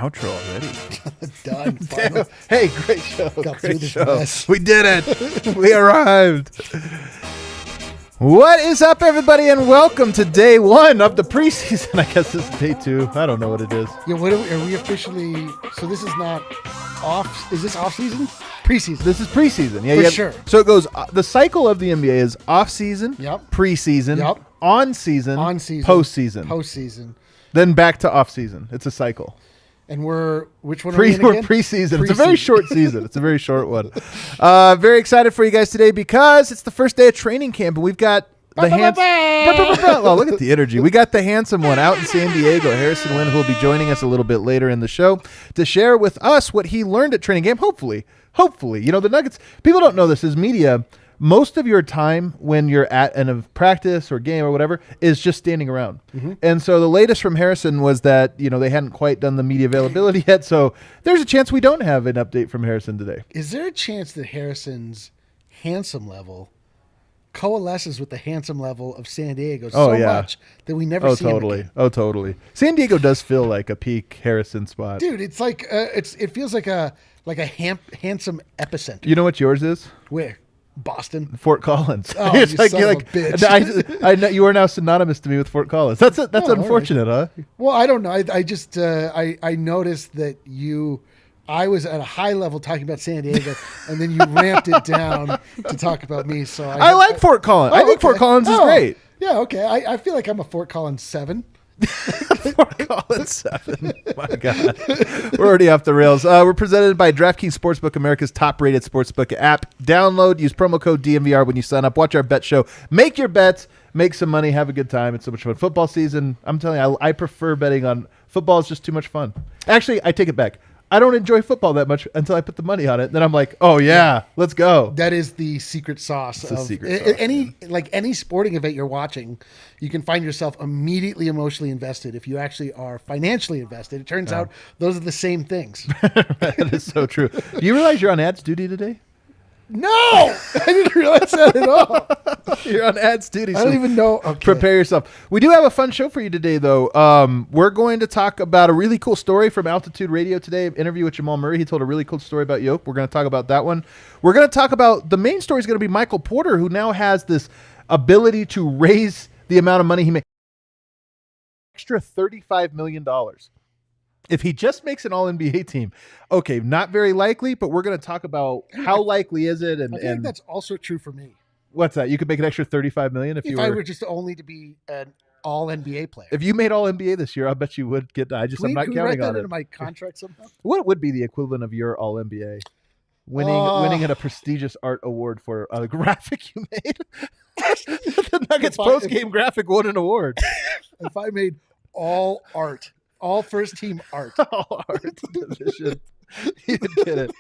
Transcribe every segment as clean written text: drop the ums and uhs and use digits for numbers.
outro already. Done. Damn. Hey, great show. Got through Great this show. mess. We did it. We arrived. What is up, everybody, and welcome to day one of the preseason. I guess this is day two. I don't know what it is. Yeah, what are we officially? So this is not off. Is this off season? Preseason. This is preseason. Yeah, For yeah. sure. So it goes. The cycle of the NBA is off season, Yep. preseason, Yep. on season, postseason, Postseason. then back to off season. It's a cycle. And which one are we in We're again? preseason. It's a very short season. It's a very short one. Very excited for you guys today because it's the first day of training camp, and we've got the handsome. Oh, look at the energy. We got the handsome one out in San Diego, Harrison Wynn, who will be joining us a little bit later in the show to share with us what he learned at training camp. Hopefully, you know, the Nuggets. People don't know this as media. Most of your time when you're at a practice or game or whatever is just standing around. Mm-hmm. And so the latest from Harrison was that, you know, they hadn't quite done the media availability yet. So there's a chance we don't have an update from Harrison today. Is there a chance that Harrison's handsome level coalesces with the handsome level of San Diego much that we never see him again? Oh, totally. San Diego does feel like a peak Harrison spot. Dude, it's like it feels like a handsome epicenter. You know what yours is? Where? Boston, Fort Collins. Oh, you son of a bitch. I know you are now synonymous to me with Fort Collins. That's unfortunate, right. huh? Well, I don't know. I just I noticed that I was at a high level talking about San Diego, and then you ramped it down to talk about me. So I like Fort Collins. I think Fort Collins is great. Yeah, okay. I feel like I'm a Fort Collins 7. Fort Collins 7. My God. We're already off the rails. We're presented by DraftKings Sportsbook, America's top-rated sportsbook app. Download, use promo code DNVR when you sign up. Watch our bet show. Make your bets. Make some money. Have a good time. It's so much fun. Football season, I'm telling you, I prefer betting on football. It's just too much fun. Actually, I take it back. I don't enjoy football that much until I put the money on it. Then I'm like, oh, yeah, let's go. That is the secret sauce. It's the secret sauce. Any sporting event you're watching, you can find yourself immediately emotionally invested if you actually are financially invested. It turns out those are the same things. That is so true. Do you realize you're on ads duty today? No, I didn't realize that at all. You're on ads duty. I don't even know. Okay. Prepare yourself. We do have a fun show for you today, though. We're going to talk about a really cool story from Altitude Radio today. An interview with Jamal Murray. He told a really cool story about Yoke. We're going to talk about that one. We're going to talk about the main story is going to be Michael Porter, who now has this ability to raise the amount of money he makes. Extra $35 million. If he just makes an all-NBA team, okay, not very likely, but we're going to talk about how likely is it. And I think that's also true for me. What's that? You could make an extra $35 million if I were just only to be an all-NBA player. If you made all-NBA this year, I bet you would get. I'm not counting write that on it. into my contract somehow? What would be the equivalent of your all-NBA? Winning at a prestigious art award for a graphic you made. The Nuggets post-game graphic won an award. If I made all art. All first-team art. All art division. You would get it.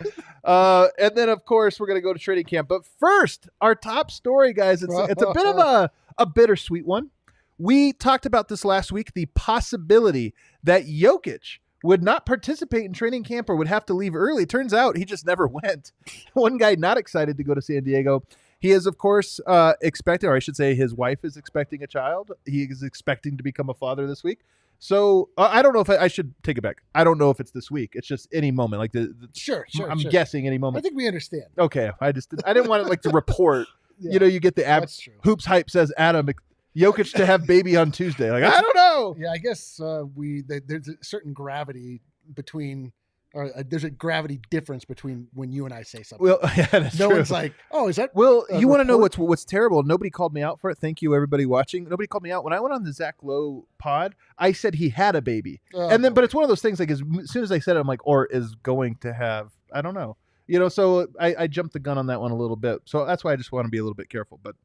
And then, of course, we're going to go to training camp. But first, our top story, guys. It's a bit of a bittersweet one. We talked about this last week, the possibility that Jokic would not participate in training camp or would have to leave early. Turns out he just never went. One guy not excited to go to San Diego. He is, of course, expecting, or I should say his wife is expecting a child. He is expecting to become a father this week. So I don't know if I should take it back. I don't know if it's this week. It's just any moment. Like Sure. I'm guessing any moment. I think we understand. Okay. I didn't want it to report. Yeah, you know, you get the Hoops Hype says Adam Jokic to have baby on Tuesday. Like, I don't know. Yeah, I guess there's a certain gravity between. Or there's a gravity difference between when you and I say something. Well, yeah, that's true. One's like, "Oh, is that?" Well, you want to know what's terrible? Nobody called me out for it. Thank you, everybody watching. Nobody called me out when I went on the Zach Lowe pod. I said he had a baby, but it's one of those things. Like as soon as I said it, I'm like, or is going to have. I don't know. You know, so I jumped the gun on that one a little bit. So that's why I just want to be a little bit careful. But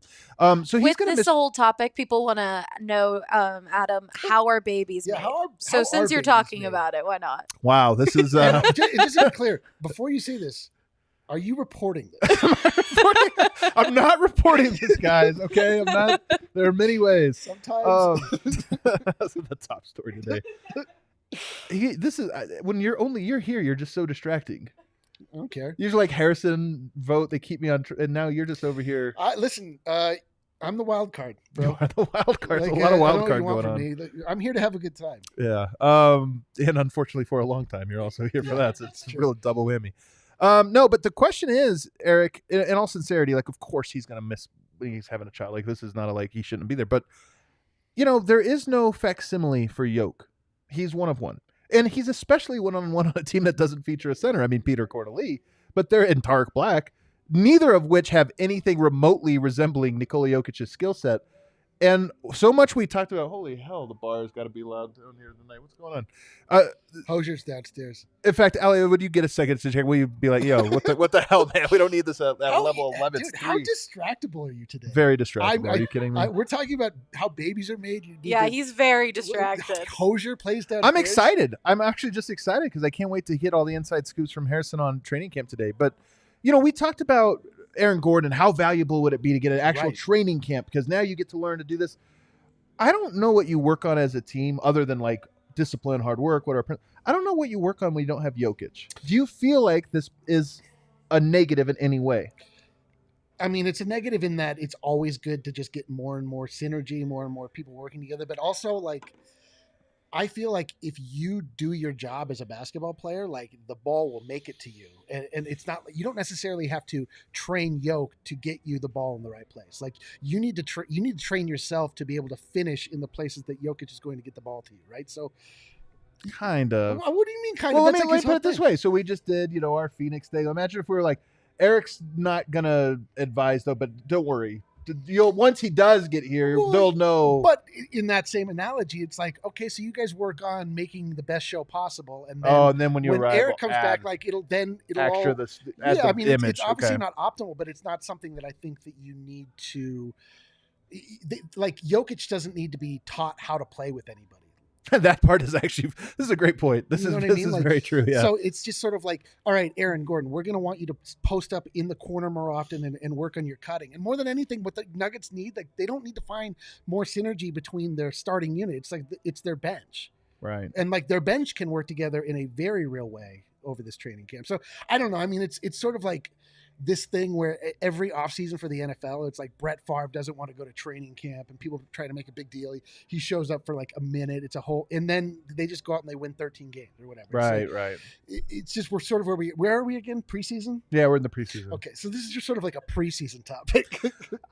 so he's going to this whole topic, people want to know, Adam, how are babies made? So since you're talking about it, why not? Wow, this is just to be clear. Before you say this, are you reporting this? I'm not reporting this, guys. Okay, I'm not. There are many ways. Sometimes that's the top story today. This is when you're here. You're just so distracting. I don't care. Usually like Harrison vote, they keep me on, and now you're just over here. Listen, I'm the wild card, bro. You are the wild card. There's a lot of wild card going on. I'm here to have a good time. Yeah. And unfortunately for a long time, you're also here for that. So it's a real double whammy. No, but the question is, Eric, in all sincerity, like, of course he's going to miss when he's having a child. Like, this is not he shouldn't be there. But, there is no facsimile for Yoke. He's one of one. And he's especially one-on-one on a team that doesn't feature a center. I mean, Peter Corneli, but they're in Tarek Black, neither of which have anything remotely resembling Nikola Jokic's skill set. And so much we talked about, holy hell, the bar has got to be loud down here tonight. What's going on? Hosier's downstairs. In fact, Allie, would you get a second to check? Will you be like, yo, what the hell, man? We don't need this at level 11. Dude, how distractible are you today? Very distractible. Are you kidding me? We're talking about how babies are made. He's very distracted. Hosier plays downstairs. I'm excited. I'm actually just excited because I can't wait to hit all the inside scoops from Harrison on training camp today. But, we talked about Aaron Gordon, how valuable would it be to get an actual training camp? Because now you get to learn to do this. I don't know what you work on as a team other than like discipline, hard work, whatever. I don't know what you work on when you don't have Jokic. Do you feel like this is a negative in any way? I mean, it's a negative in that it's always good to just get more and more synergy, more and more people working together. But also, like, I feel like if you do your job as a basketball player, like, the ball will make it to you. And it's not, you don't necessarily have to train Yoke to get you the ball in the right place. Like, you need to train yourself to be able to finish in the places that Jokic is going to get the ball to you, right? So, kind of. What do you mean, kind of? Well, let me put it this way. So we just did, our Phoenix thing. Imagine if we were like, Eric's not gonna advise though, but don't worry. Once he does get here, they'll know. But in that same analogy, it's like, okay, so you guys work on making the best show possible, and then when arrive, Eric comes back, like it'll extra all, this. I mean, it's obviously not optimal, but it's not something that I think that you need to. Like, Jokic doesn't need to be taught how to play with anybody. That part is actually, this is a great point. This is like, very true. Yeah. So it's just sort of like, all right, Aaron Gordon, we're going to want you to post up in the corner more often and work on your cutting. And more than anything, what the Nuggets need, like, they don't need to find more synergy between their starting unit. It's like, it's their bench. Right. And like, their bench can work together in a very real way over this training camp. So I don't know. I mean, it's sort of like this thing where every offseason for the NFL, it's like Brett Favre doesn't want to go to training camp and people try to make a big deal. He shows up for like a minute. It's a whole, and then they just go out and they win 13 games or whatever. Right, so right. It's just, we're sort of where are we again? Preseason? Yeah, we're in the preseason. Okay. So this is just sort of like a preseason topic.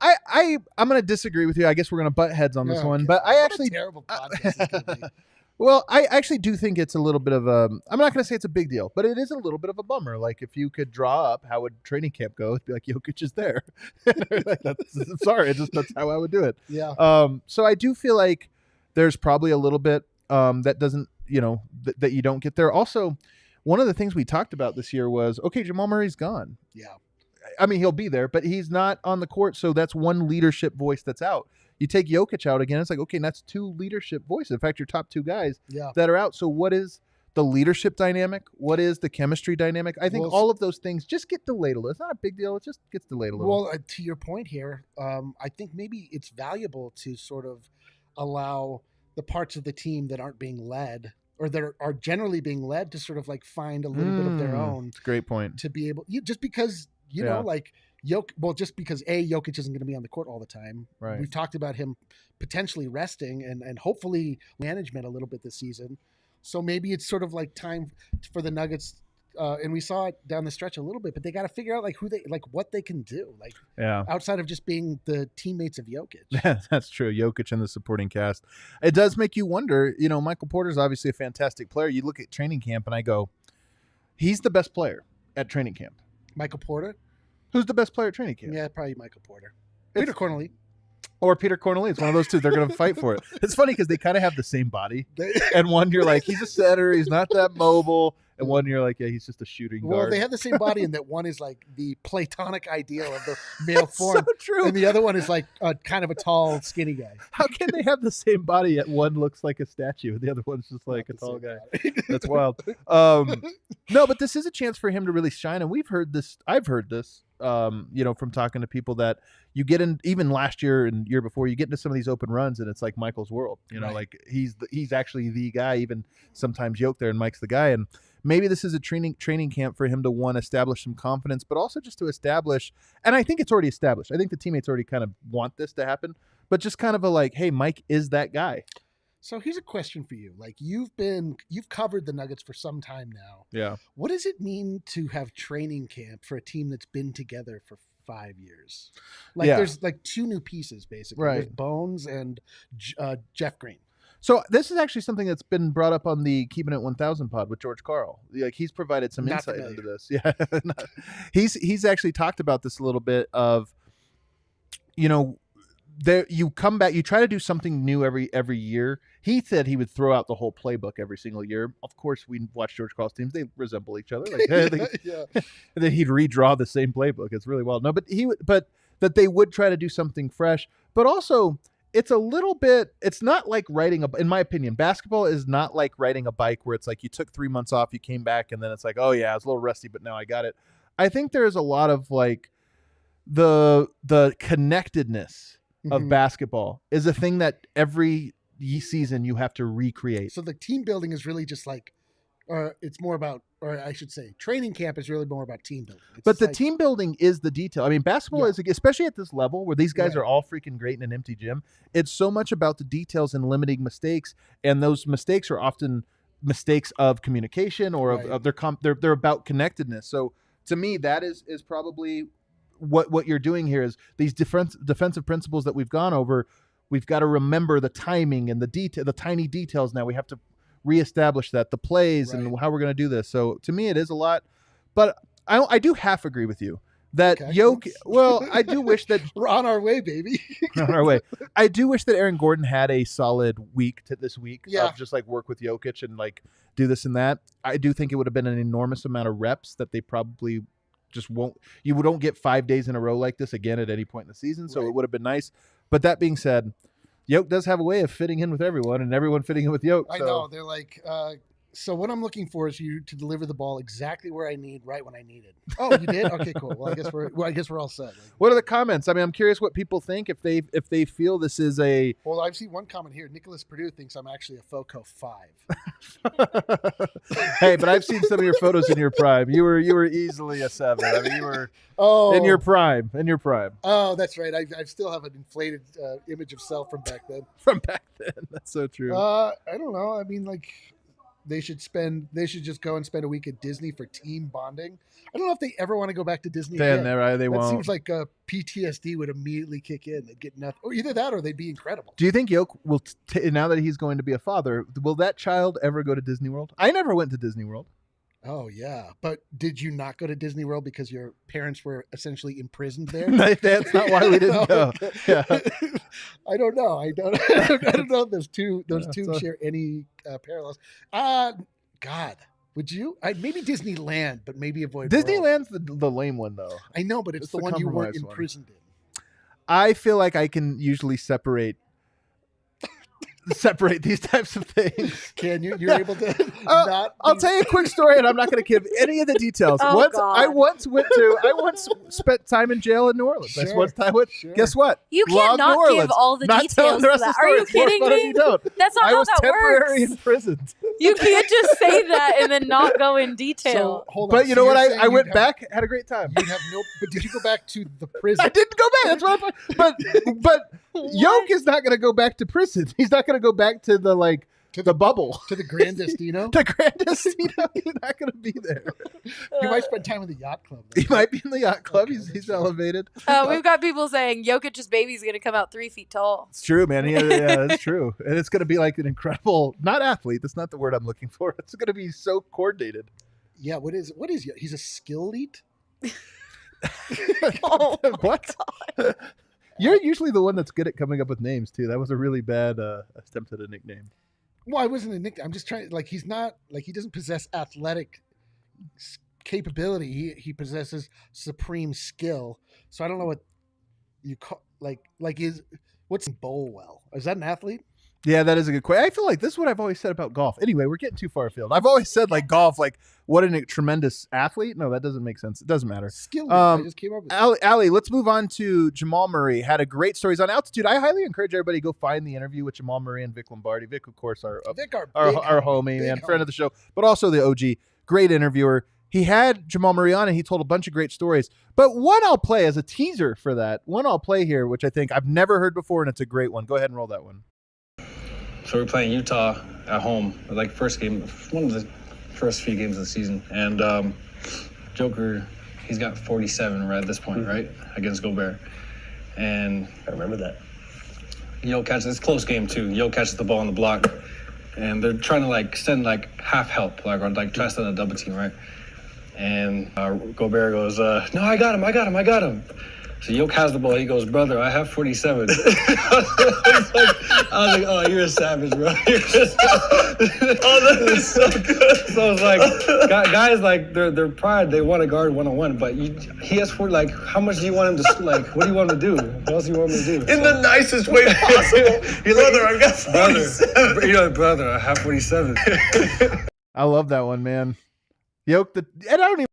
I'm going to disagree with you. I guess we're going to butt heads on this one, but I actually, terrible podcast. Well, I actually do think it's a little bit of a, I'm not going to say it's a big deal, but it is a little bit of a bummer. Like, if you could draw up how would training camp go, it'd be like, Jokic is there. Sorry, that's how I would do it. Yeah. So I do feel like there's probably a little bit that doesn't, that you don't get there. Also, one of the things we talked about this year was, okay, Jamal Murray's gone. Yeah. I mean, he'll be there, but he's not on the court. So that's one leadership voice that's out. You take Jokic out again, it's like, okay, that's two leadership voices. In fact, your top two guys that are out. So what is the leadership dynamic? What is the chemistry dynamic? I think all of those things just get delayed a little. It's not a big deal. It just gets delayed a little. Well, to your point here, I think maybe it's valuable to sort of allow the parts of the team that aren't being led or that are generally being led to sort of like find a little bit of their own. That's a great point. To be able, just because, know, like, just because Jokic isn't going to be on the court all the time. Right. We've talked about him potentially resting and hopefully management a little bit this season. So maybe it's sort of like time for the Nuggets. And we saw it down the stretch a little bit, but they got to figure out what they can do, outside of just being the teammates of Jokic. Yeah, that's true. Jokic and the supporting cast. It does make you wonder, Michael Porter's obviously a fantastic player. You look at training camp and I go, he's the best player at training camp. Michael Porter? Who's the best player at training camp? Yeah, probably Michael Porter. Peter Corneli. Or Peter Corneli. It's one of those two. They're going to fight for it. It's funny because they kind of have the same body. And one, you're like, he's a setter. He's not that mobile. And one, you're like, yeah, he's just a shooting guard. Well, they have the same body in that one is like the platonic ideal of the male form. So true. And the other one is like kind of a tall, skinny guy. How can they have the same body yet one looks like a statue and the other one's just like a tall guy? That's wild. No, but this is a chance for him to really shine. And I've heard this, from talking to people that you get in, even last year and year before, you get into some of these open runs and it's like Michael's world, like he's actually the guy, even sometimes Yoke there and Mike's the guy. And maybe this is a training camp for him to establish some confidence, but also just to establish, and I think it's already established. I think the teammates already kind of want this to happen, but just kind of a like, hey, Mike is that guy. So here's a question for you. Like you've covered the Nuggets for some time now. Yeah. What does it mean to have training camp for a team that's been together for 5 years? Like there's like 2 new pieces basically. Right. There's Bones and Jeff Green. So this is actually something that's been brought up on the Keeping It 1000 pod with George Carl. Like he's provided some insight into this. Yeah. He's actually talked about this a little bit of, there you come back, you try to do something new every year. He said he would throw out the whole playbook every single year. Of course, we watch George Carl's teams; they resemble each other. Like, yeah. And then he'd redraw the same playbook. It's really wild. No, but that they would try to do something fresh. But also, it's a little bit. It's not like in my opinion, basketball is not like riding a bike where it's like you took 3 months off, you came back, and then it's like, oh yeah, I was a little rusty, but now I got it. I think there's a lot of like the connectedness of basketball is a thing that every season you have to recreate. So the team building is really just like, it's more about, or I should say, training camp is really more about team building. But the team building is the detail. I mean, basketball is, especially at this level where these guys are all freaking great in an empty gym, it's so much about the details and limiting mistakes, and those mistakes are often mistakes of communication or of they're about connectedness. So to me, that is probably what you're doing here is these defensive principles that we've gone over. We've got to remember the timing and the tiny details. Now we have to reestablish that the plays and how we're going to do this. So to me, it is a lot, but I do half agree with you that Jokic. Well, I do wish that we're on our way, baby. On our way. I do wish that Aaron Gordon had a solid week this week of just like work with Jokic and like do this and that. I do think it would have been an enormous amount of reps that they probably just won't. You don't get 5 days in a row like this again at any point in the season. So it would have been nice. But that being said, Jokic does have a way of fitting in with everyone, and everyone fitting in with Jokic. I know. They're like, so what I'm looking for is you to deliver the ball exactly where I need, right when I need it. Oh, you did? Okay, cool. Well, I guess we're all set. Like, what are the comments? I mean, I'm curious what people think if they feel this is a. Well, I've seen one comment here. Nicholas Purdue thinks I'm actually a FOCO 5. Hey, but I've seen some of your photos in your prime. You were easily a 7. I mean, you were in your prime. In your prime. Oh, that's right. I still have an inflated image of self from back then. That's so true. I don't know. I mean, like. They should just go and spend a week at Disney for team bonding. I don't know if they ever want to go back to Disney again. They won't. It seems like PTSD would immediately kick in. They'd get nothing. Or either that or they'd be incredible. Do you think Jokic will, now that he's going to be a father, will that child ever go to Disney World? I never went to Disney World. Oh, yeah. But did you not go to Disney World because your parents were essentially imprisoned there? That's not why we didn't go. Okay. Yeah. I don't know. I don't know if those two share any parallels. God, would you? Maybe Disneyland, but maybe avoid Disneyland's the lame one, though. I know, but it's the one you weren't imprisoned in. I feel like I can usually separate these types of things. Can you? You're able to not. I'll tell you a quick story, and I'm not going to give any of the details. I once spent time in jail in New Orleans. Sure, That's one time. Guess what? You can't not give all the details. Are you kidding me? That's not how that works. I was temporarily imprisoned. You can't just say that and then not go in detail. So, hold on. But you know what? I went back, had a great time. You have but did you go back to the prison? I didn't go back. That's what I thought. But Jokic is not going to go back to prison. He's not going to go back to the the bubble. To the Grandestino? The Grandestino. He's not going to be there. He might spend time in the yacht club. He might be in the yacht club. Okay, he's elevated. We've got people saying Jokic's baby's going to come out 3 feet tall. It's true, man. Yeah, it's true. And it's going to be like an incredible, not athlete. That's not the word I'm looking for. It's going to be so coordinated. Yeah, what is he's a skill elite? Oh, what? You're usually the one that's good at coming up with names too. That was a really bad attempt at a nickname. Well, I wasn't a nickname. I'm just trying. Like he doesn't possess athletic capability. He possesses supreme skill. So I don't know what you call what's Bowlwell? Is that an athlete? Yeah, that is a good question. I feel like this is what I've always said about golf. Anyway, we're getting too far afield. I've always said golf, what a tremendous athlete. No, that doesn't make sense. It doesn't matter. Skill. I just came up with Allie, let's move on to Jamal Murray. Had a great stories on Altitude. I highly encourage everybody to go find the interview with Jamal Murray and Vic Lombardi. Vic, of course, our homie and friend of the show, but also the OG. great interviewer. He had Jamal Murray on, and he told a bunch of great stories. But one I'll play as a teaser for that. One I'll play here, which I think I've never heard before, and it's a great one. Go ahead and roll that one. So we're playing Utah at home, like first game, one of the first few games of the season. And Joker, he's got 47 right at this point, right? Against Gobert. And I remember that. Yo catches, it's a close game too. Yo catches the ball on the block. And they're trying to like send like half help, like, or like try to send a double team, right? And Gobert goes, no, I got him. So Yoke has the ball. He goes, brother, I have 47. I was like, oh, you're a savage, bro. Oh, that is so good. So it's like, guys, like, they're pride. They want to guard one-on-one, but he has like, how much do you want him to, like, what do you want him to do? What else do you want him to do? In the nicest way possible. Brother, I got 47. You're like, brother, I have 47. I love that one, man. Yoke, and I don't even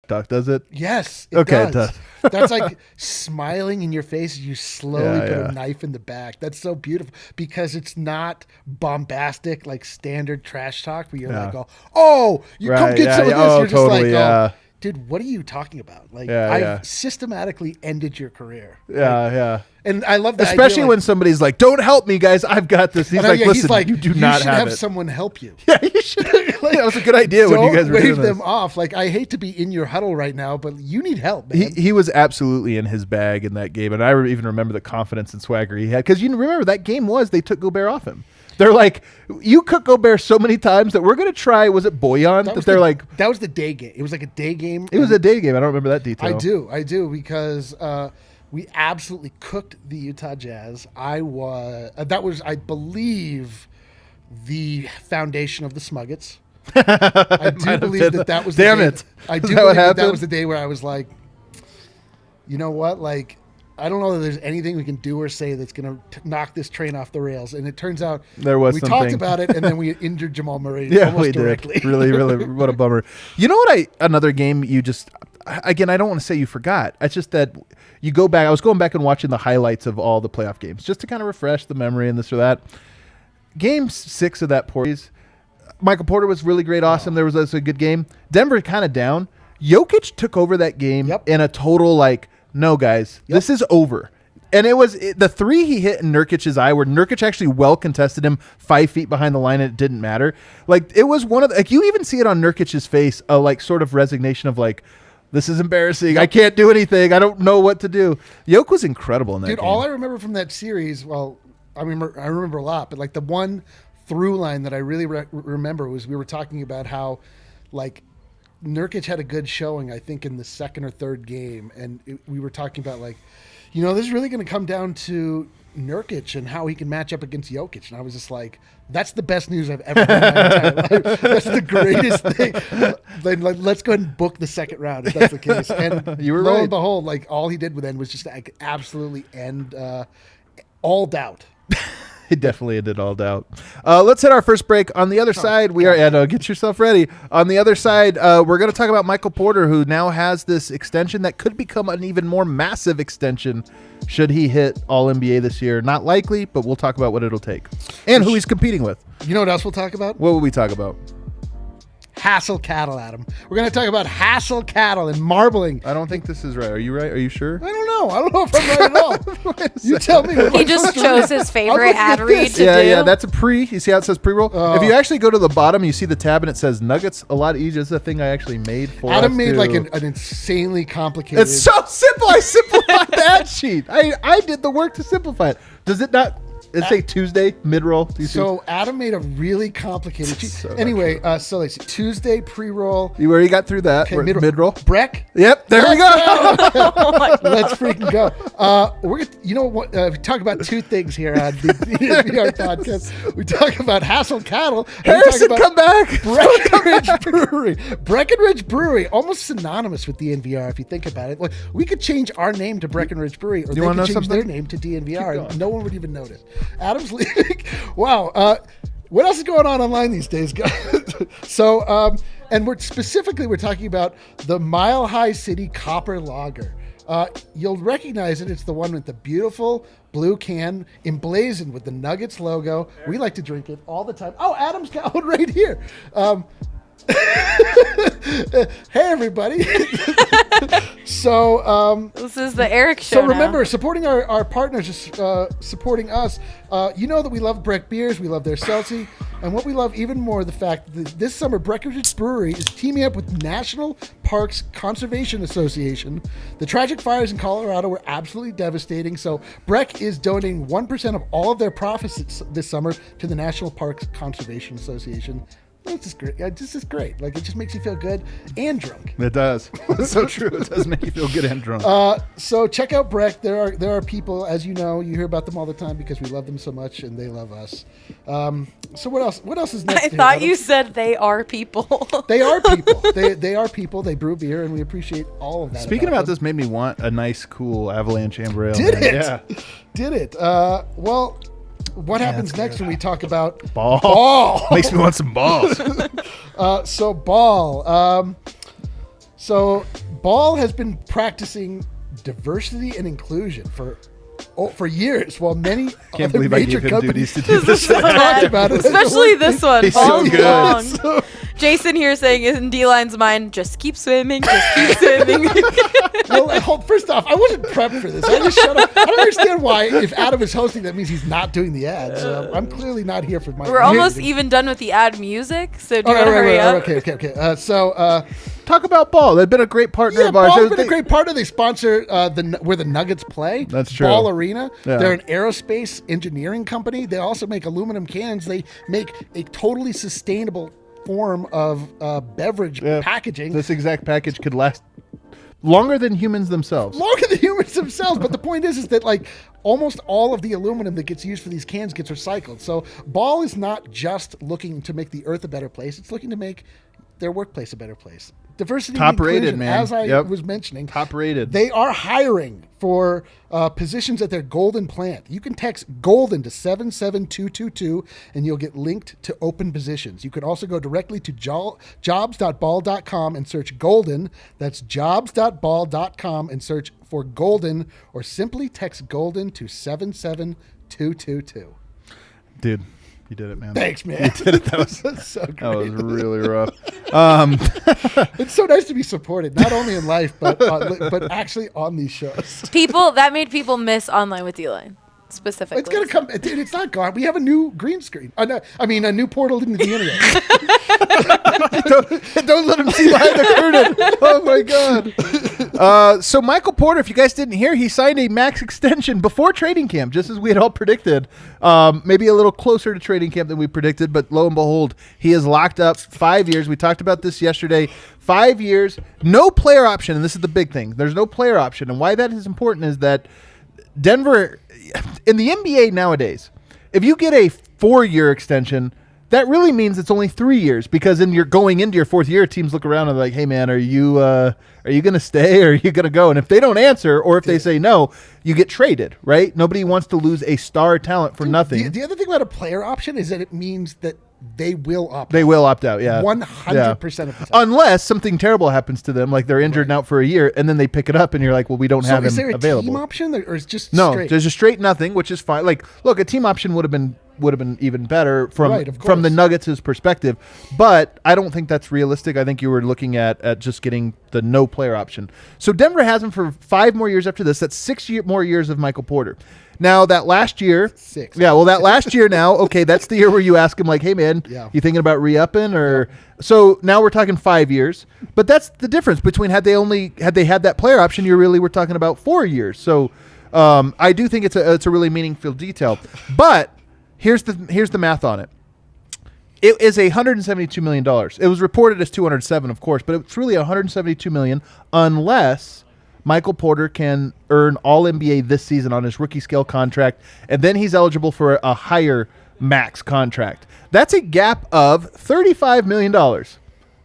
talk, does it? Yes, it does. Does. That's like smiling in your face as you slowly put a knife in the back. That's so beautiful because it's not bombastic like standard trash talk where you're like, oh, you come get some of this. You're just like, dude, what are you talking about? Like, I've systematically ended your career. Yeah. And I love that. Especially when somebody's like, don't help me, guys. I've got this. He's like, listen, you do not have it. Someone help you. Yeah, you should. That was a good idea when you guys were doing this. Don't wave them off. Like, I hate to be in your huddle right now, but you need help, man. He was absolutely in his bag in that game. And I even remember the confidence and swagger he had. Because you remember that game they took Gobert off him. They're like, you cook Gobert so many times that we're going to try, was it Boyan? That was the day game. It was like a day game. It was a day game. I don't remember that detail. I do, because we absolutely cooked the Utah Jazz. That was, I believe, the foundation of the Smuggets. I do believe that was the day. Damn it. I do believe that was the day where I was like, you know what? Like, I don't know that there's anything we can do or say that's going to knock this train off the rails. And it turns out we talked about it, and then we injured Jamal Murray almost directly. Did. Really, what a bummer. You know what? Another game you just, again, I don't want to say you forgot. It's just that you go back. I was going back and watching the highlights of all the playoff games just to kind of refresh the memory and this or that. Game 6 of that Portland, Michael Porter was really great, awesome. There was a good game. Denver kind of down. Jokic took over that game in a total like, no, guys, this is over. And it was the three he hit in Nurkic's eye where Nurkic actually well contested him 5 feet behind the line and it didn't matter. Like, it was one of the, like, you even see it on Nurkic's face, a like sort of resignation of like, this is embarrassing. I can't do anything. I don't know what to do. Yoke was incredible in that game. All I remember from that series, well, I remember a lot, but like the one through line that I really remember was we were talking about how like Nurkic had a good showing, I think, in the second or third game. And we were talking about, like, you know, this is really going to come down to Nurkic and how he can match up against Jokic. And I was just like, that's the best news I've ever heard in my entire life. That's the greatest thing. Like, let's go ahead and book the second round if that's the case. And you were right. And behold, like, all he did then was just like, absolutely end all doubt. It definitely ended all doubt. Let's hit our first break. On the other side, we are. Get yourself ready. On the other side, we're going to talk about Michael Porter, who now has this extension that could become an even more massive extension should he hit All-NBA this year. Not likely, but we'll talk about what it'll take and who he's competing with. You know what else we'll talk about? What will we talk about? Hassel cattle, Adam. We're going to talk about hassle cattle and marbling. I don't think this is right. Are you right? Are you sure? I don't know. I don't know if I'm right at all. You tell me. He just chose his favorite ad read to do. Yeah, that's a pre. You see how it says pre-roll? If you actually go to the bottom, you see the tab and it says Nuggets. A lot easier. This is a thing I actually made for Adam made like an insanely complicated. It's so simple. I simplified the ad sheet. I did the work to simplify it. Does it not? It's say Tuesday mid-roll. So Adam made a really complicated sheet. So anyway, so let's see. Tuesday pre-roll. You already got through that. Okay, mid-roll. Breck. Yep, there we go. Let's freaking go. We're you know what? We talk about two things here on the DNVR podcast. We talk about hassle cattle. Harrison, come back. Breckenridge Brewery. Breckenridge Brewery, almost synonymous with DNVR if you think about it. Like, we could change our name to Breckenridge Brewery, or they could change their name to DNVR, and no one would even notice. Adam's leaving. Wow. What else is going on online these days, guys? So, and we're talking about the Mile High City Copper Lager. You'll recognize it. It's the one with the beautiful blue can emblazoned with the Nuggets logo. We like to drink it all the time. Oh, Adam's got one right here. Hey, everybody. So this is the Eric show. So remember, now. supporting our partners is supporting us. You know that we love Breck beers. We love their seltzy. And what we love even more, the fact that this summer Breckenridge Brewery is teaming up with National Parks Conservation Association. The tragic fires in Colorado were absolutely devastating. So Breck is donating 1% of all of their profits this summer to the National Parks Conservation Association. It's just great. This is great. Like, it just makes you feel good and drunk. It does. It's so true. It does make you feel good and drunk. So check out Breck. There are people, as you know, you hear about them all the time because we love them so much and they love us. So what else? What else is next? I thought you said they are people. They are people. They are people. They brew beer, and we appreciate all of that. Speaking about this, made me want a nice, cool Avalanche Amber Ale. Did it? Yeah. Did it? Well. What happens next when we talk about ball? Makes me want some balls. So Ball. So Ball has been practicing diversity and inclusion for years, while many other major companies to do this. Talked about it, especially this one. He's so good. So, Jason here saying in D-Line's mind, just keep swimming, just keep swimming. Well, first off, I wasn't prepped for this. I just shut up. I don't understand why, if Adam is hosting, that means he's not doing the ads. I'm clearly not here for my. We're almost even done with the ad music, so do you want to hurry up? Okay. Talk about Ball. They've been a great partner of ours. Ball's been a great partner. They sponsor where the Nuggets play. That's true. Ball Arena. Yeah. They're an aerospace engineering company. They also make aluminum cans. They make a totally sustainable form of beverage packaging. This exact package could last longer than humans themselves. But the point is that like almost all of the aluminum that gets used for these cans gets recycled. So Ball is not just looking to make the earth a better place. It's looking to make their workplace a better place. Diversity and inclusion, man. as I was mentioning. Top rated. They are hiring for positions at their Golden plant. You can text Golden to 77222 and you'll get linked to open positions. You can also go directly to jobs.ball.com and search Golden. That's jobs.ball.com and search for Golden, or simply text Golden to 77222. Dude. You did it, man. Thanks, man. You did it. That was so great. That was really rough. It's so nice to be supported, not only in life, but actually on these shows. That made people miss Online with D-Line. Specifically. It's going to come. Dude, it's not gone. We have a new green screen. A new portal into the internet. don't let him see behind the curtain. Oh, my God. So Michael Porter, if you guys didn't hear, he signed a max extension before training camp, just as we had all predicted. Maybe a little closer to training camp than we predicted, but lo and behold, he is locked up 5 years. We talked about this yesterday. 5 years, no player option, and this is the big thing. There's no player option, and why that is important is that Denver, in the NBA nowadays, if you get a 4-year extension, that really means it's only 3 years, because then you're going into your 4th year, teams look around and they're like, hey man, are you going to stay or are you going to go? And if they don't answer, or if they say no, you get traded, right? Nobody wants to lose a star talent for nothing. The other thing about a player option is that it means that they will opt out. They will opt out, yeah. 100% of the time. Unless something terrible happens to them, like they're injured and out for a year, and then they pick it up, and you're like, well, we don't have him available. Is there a team option, or is just no, straight? There's a straight nothing, which is fine. Like, look, a team option would have been even better from the Nuggets' perspective, but I don't think that's realistic. I think you were looking at just getting the no player option. So Denver has him for 5 more years after this. That's 6 more years of Michael Porter. Now, that last year... 6. Yeah, well, that last year now, okay, that's the year where you ask him, like, hey, man, you thinking about re-upping? Or so now we're talking 5 years. But that's the difference between had they had that player option, you really were talking about 4 years. So I do think it's a really meaningful detail. But here's the math on it. It is $172 million. It was reported as 207, of course, but it's really $172 million unless Michael Porter can earn All-NBA this season on his rookie scale contract, and then he's eligible for a higher max contract. That's a gap of $35 million.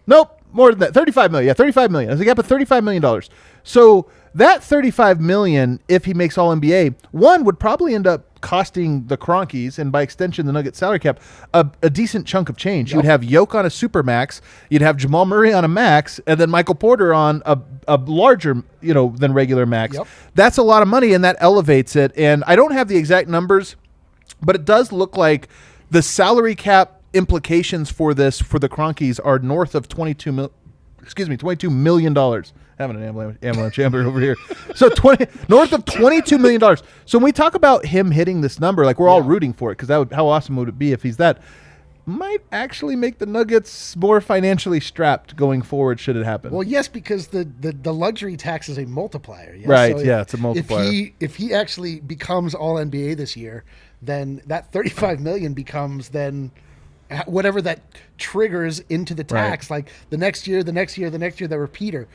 Nope, more than that. $35 million. Yeah, $35 million. That's a gap of $35 million. So that $35 million, if he makes All-NBA, one would probably end up costing the Cronkies, and by extension the Nuggets salary cap, a decent chunk of change. Yep. You'd have Yoke on a super max, you'd have Jamal Murray on a max, and then Michael Porter on a larger, than regular max. Yep. That's a lot of money, and that elevates it. And I don't have the exact numbers, but it does look like the salary cap implications for this for the Cronkies are north of $22 million. Having an ambulance chamber over here. So north of $22 million. So when we talk about him hitting this number, like we're all rooting for it, because how awesome would it be if he's that? Might actually make the Nuggets more financially strapped going forward should it happen. Well, yes, because the luxury tax is a multiplier. Yes? Right, so it's a multiplier. If he actually becomes All-NBA this year, then that $35 million becomes then whatever that triggers into the tax, like the next year, the repeater.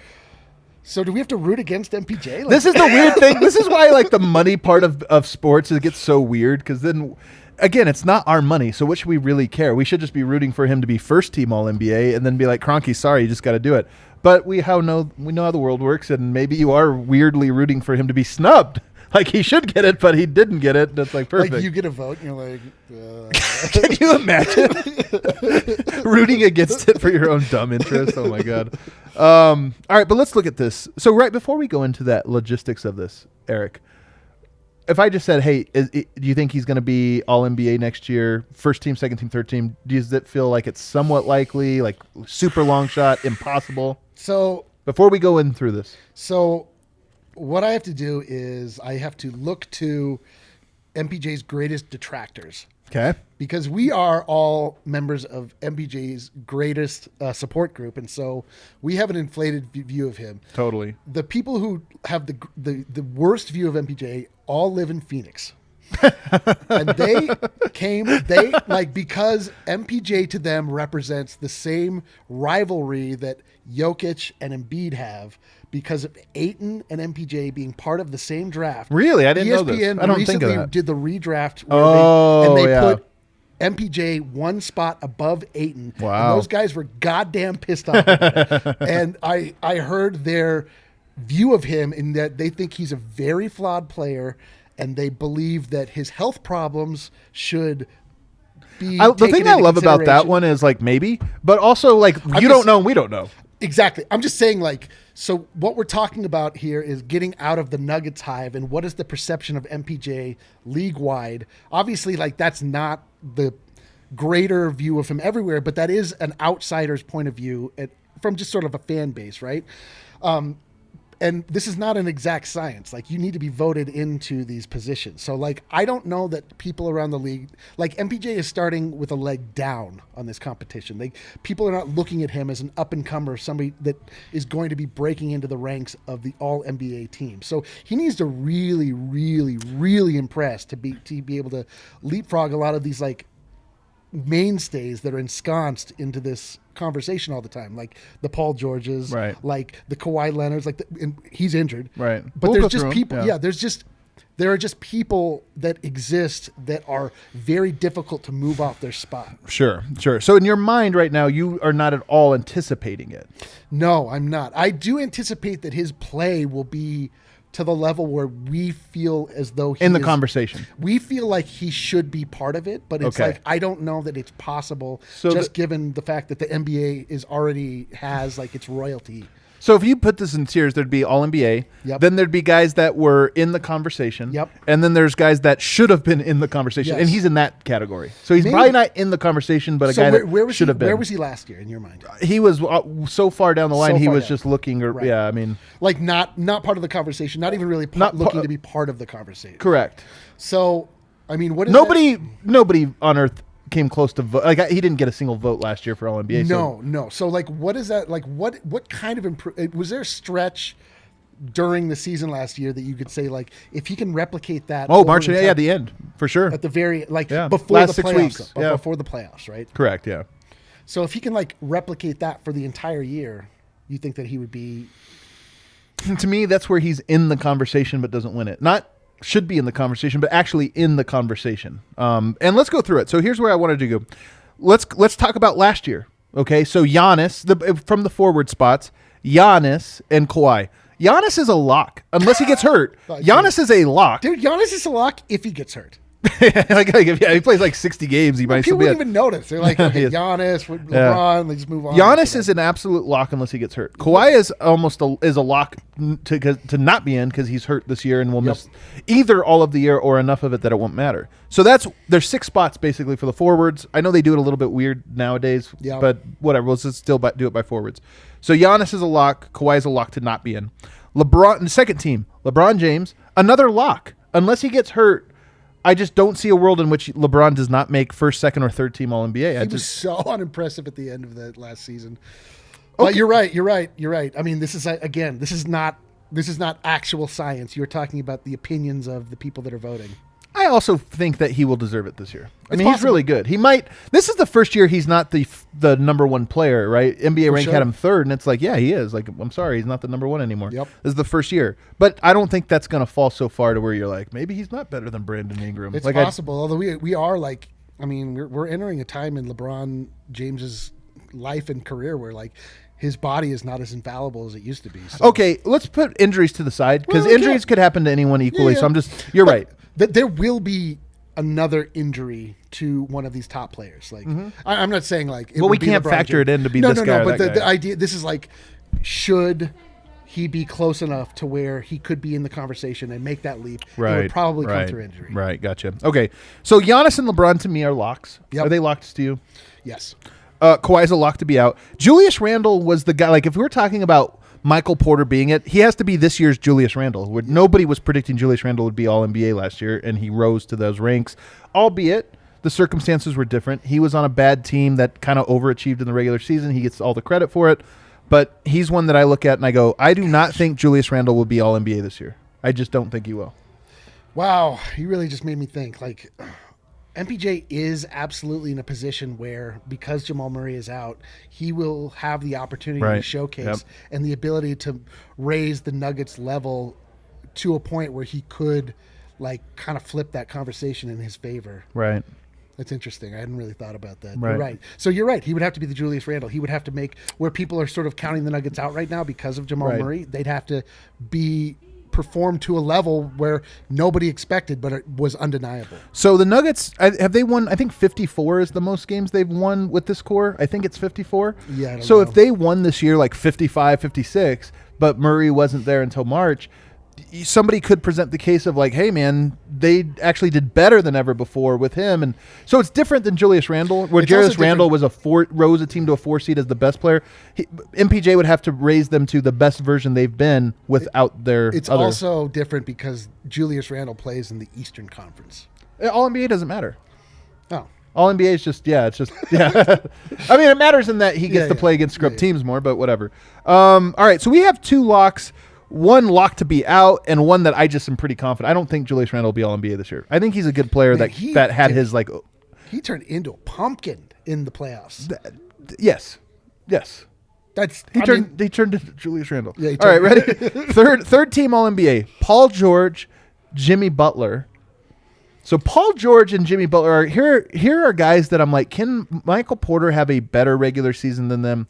So do we have to root against MPJ? This is the weird thing. This is why like the money part of sports, it gets so weird, because then again, it's not our money, so what should we really care? We should just be rooting for him to be first team All-NBA and then be like, Kroenke, sorry, you just got to do it. But we know how the world works, and maybe you are weirdly rooting for him to be snubbed. Like he should get it, but he didn't get it. That's like perfect. Like you get a vote, and you're like, Can you imagine rooting against it for your own dumb interest? Oh my God. All right, but let's look at this. So right before we go into that logistics of this, Eric, if I just said, hey, do you think he's going to be All-NBA next year, first team, second team, third team, does it feel like it's somewhat likely, like super long shot, impossible? So before we go in through this. So what I have to do is I have to look to MPJ's greatest detractors. Okay. Because we are all members of MPJ's greatest support group, and so we have an inflated view of him. Totally. The people who have the worst view of MPJ all live in Phoenix. And because MPJ to them represents the same rivalry that Jokic and Embiid have, because of Ayton and MPJ being part of the same draft. Really? I didn't know this. ESPN I don't think of that. recently did the redraft where they put MPJ one spot above Ayton. Wow. And those guys were goddamn pissed off about it. And I heard their view of him in that they think he's a very flawed player, and they believe that his health problems should be the thing I love about that one is like maybe, but also like you don't know and we don't know. Exactly. I'm just saying, like, so what we're talking about here is getting out of the Nuggets hive, and what is the perception of MPJ league-wide. Obviously, like, that's not the greater view of him everywhere, but that is an outsider's point of view from just sort of a fan base, right? And this is not an exact science. Like, you need to be voted into these positions. So, like, I don't know that people around the league, like, MPJ is starting with a leg down on this competition. Like, people are not looking at him as an up-and-comer, somebody that is going to be breaking into the ranks of the All-NBA team. So he needs to really, really, really impress to be able to leapfrog a lot of these, like, mainstays that are ensconced into this conversation all the time, like the Paul Georges, right, like the Kawhi Leonards, like he's injured, right, but there's just people, there are just people that exist that are very difficult to move off their spot. Sure. So in your mind right now, you are not at all anticipating it. No, I'm not. I do anticipate that his play will be to the level where we feel as though he in the conversation. We feel like he should be part of it, but it's like I don't know that it's possible, given the fact that the NBA already has like its royalty. So if you put this in tiers, there'd be All-NBA. Yep. Then there'd be guys that were in the conversation. Yep. And then there's guys that should have been in the conversation. Yes. And he's in that category. So he's probably not in the conversation, but guy that should have been. Where was he last year in your mind? He was so far down the line, he was just looking. Right. Yeah, I mean. Like not part of the conversation, not even really looking to be part of the conversation. Correct. So, I mean, what is nobody on earth came close to vote. Like he didn't get a single vote last year for All-NBA. No. So like, what is that? Like, what kind of was there a stretch during the season last year that you could say like, if he can replicate that? Oh, March, at the end for sure. At the very before last the 6 playoffs, weeks. Yeah. Before the playoffs, right? Correct. Yeah. So if he can like replicate that for the entire year, you think that he would be? To me, that's where he's in the conversation but doesn't win it. Not should be in the conversation, but actually in the conversation. And let's go through it. So here's where I wanted to go. Let's talk about last year. Okay, so Giannis, from the forward spots, Giannis and Kawhi. Giannis is a lock unless he gets hurt. Giannis is a lock. Dude, Giannis is a lock if he gets hurt. If he plays like 60 games, he might still people be. Wouldn't even notice. They're like, okay, Giannis, LeBron. They just move on. Giannis is an absolute lock unless he gets hurt. Kawhi is almost a lock to not be in because he's hurt this year and will miss either all of the year or enough of it that it won't matter. So there's 6 spots basically for the forwards. I know they do it a little bit weird nowadays, but whatever. Let's just still do it by forwards. So Giannis is a lock. Kawhi is a lock to not be in. LeBron, the second team, LeBron James, another lock unless he gets hurt. I just don't see a world in which LeBron does not make first, second, or third team All-NBA. He was so unimpressive at the end of that last season. But you're right. I mean, this is not actual science. You're talking about the opinions of the people that are voting. I also think that he will deserve it this year. He's really good. He might. This is the first year he's not the number one player, right? NBA rank had him third, and it's like, yeah, he is. Like, I'm sorry, he's not the number one anymore. Yep. This is the first year, but I don't think that's going to fall so far to where you're like, maybe he's not better than Brandon Ingram. It's possible, although we are like, I mean, we're entering a time in LeBron James's life and career where like his body is not as infallible as it used to be. So. Okay, let's put injuries to the side because injuries could happen to anyone equally. Yeah. So you're right. There will be another injury to one of these top players. Like I'm not saying like. We can't factor it in to be this guy. No. But the idea, this is like, should he be close enough to where he could be in the conversation and make that leap? It would probably come through injury. Right. Gotcha. Okay. So Giannis and LeBron to me are locks. Yep. Are they locks to you? Yes. Kawhi's a lock to be out. Julius Randle was the guy. Like if we were talking about Michael Porter being it, he has to be this year's Julius Randle. Nobody was predicting Julius Randle would be All-NBA last year, and he rose to those ranks, albeit the circumstances were different. He was on a bad team that kind of overachieved in the regular season. He gets all the credit for it, but he's one that I look at and I go, I do not think Julius Randle will be All-NBA this year. I just don't think he will. Wow, you really just made me think. Like, MPJ is absolutely in a position where, because Jamal Murray is out, he will have the opportunity to showcase and the ability to raise the Nuggets level to a point where he could, like, kind of flip that conversation in his favor. Right. That's interesting. I hadn't really thought about that. Right. You're right. So you're right. He would have to be the Julius Randle. He would have to make where people are sort of counting the Nuggets out right now because of Jamal Murray. They'd have to perform to a level where nobody expected, but it was undeniable. So the Nuggets, have they won? I think 54 is the most games they've won with this core. I think it's 54. Yeah. I don't know. If they won this year like 55, 56, but Murray wasn't there until March, somebody could present the case of like, hey man, they actually did better than ever before with him. And so it's different than Julius Randle, where Julius Randle was rose a team to a 4 seed as the best player. MPJ would have to raise them to the best version they've been without their It's also different because Julius Randle plays in the Eastern Conference. All NBA doesn't matter. Oh. All NBA is just, I mean, it matters in that he gets to play against scrub teams more, but whatever. All right, so we have 2 locks. One lock to be out, and one that I just am pretty confident. I don't think Julius Randle will be All-NBA this year. I think he's a good player that had his like. He turned into a pumpkin in the playoffs. Yes. He turned into Julius Randle. Yeah. All right, ready? Third team All-NBA. Paul George, Jimmy Butler. So Paul George and Jimmy Butler are here. Here are guys that I'm like, can Michael Porter have a better regular season than them?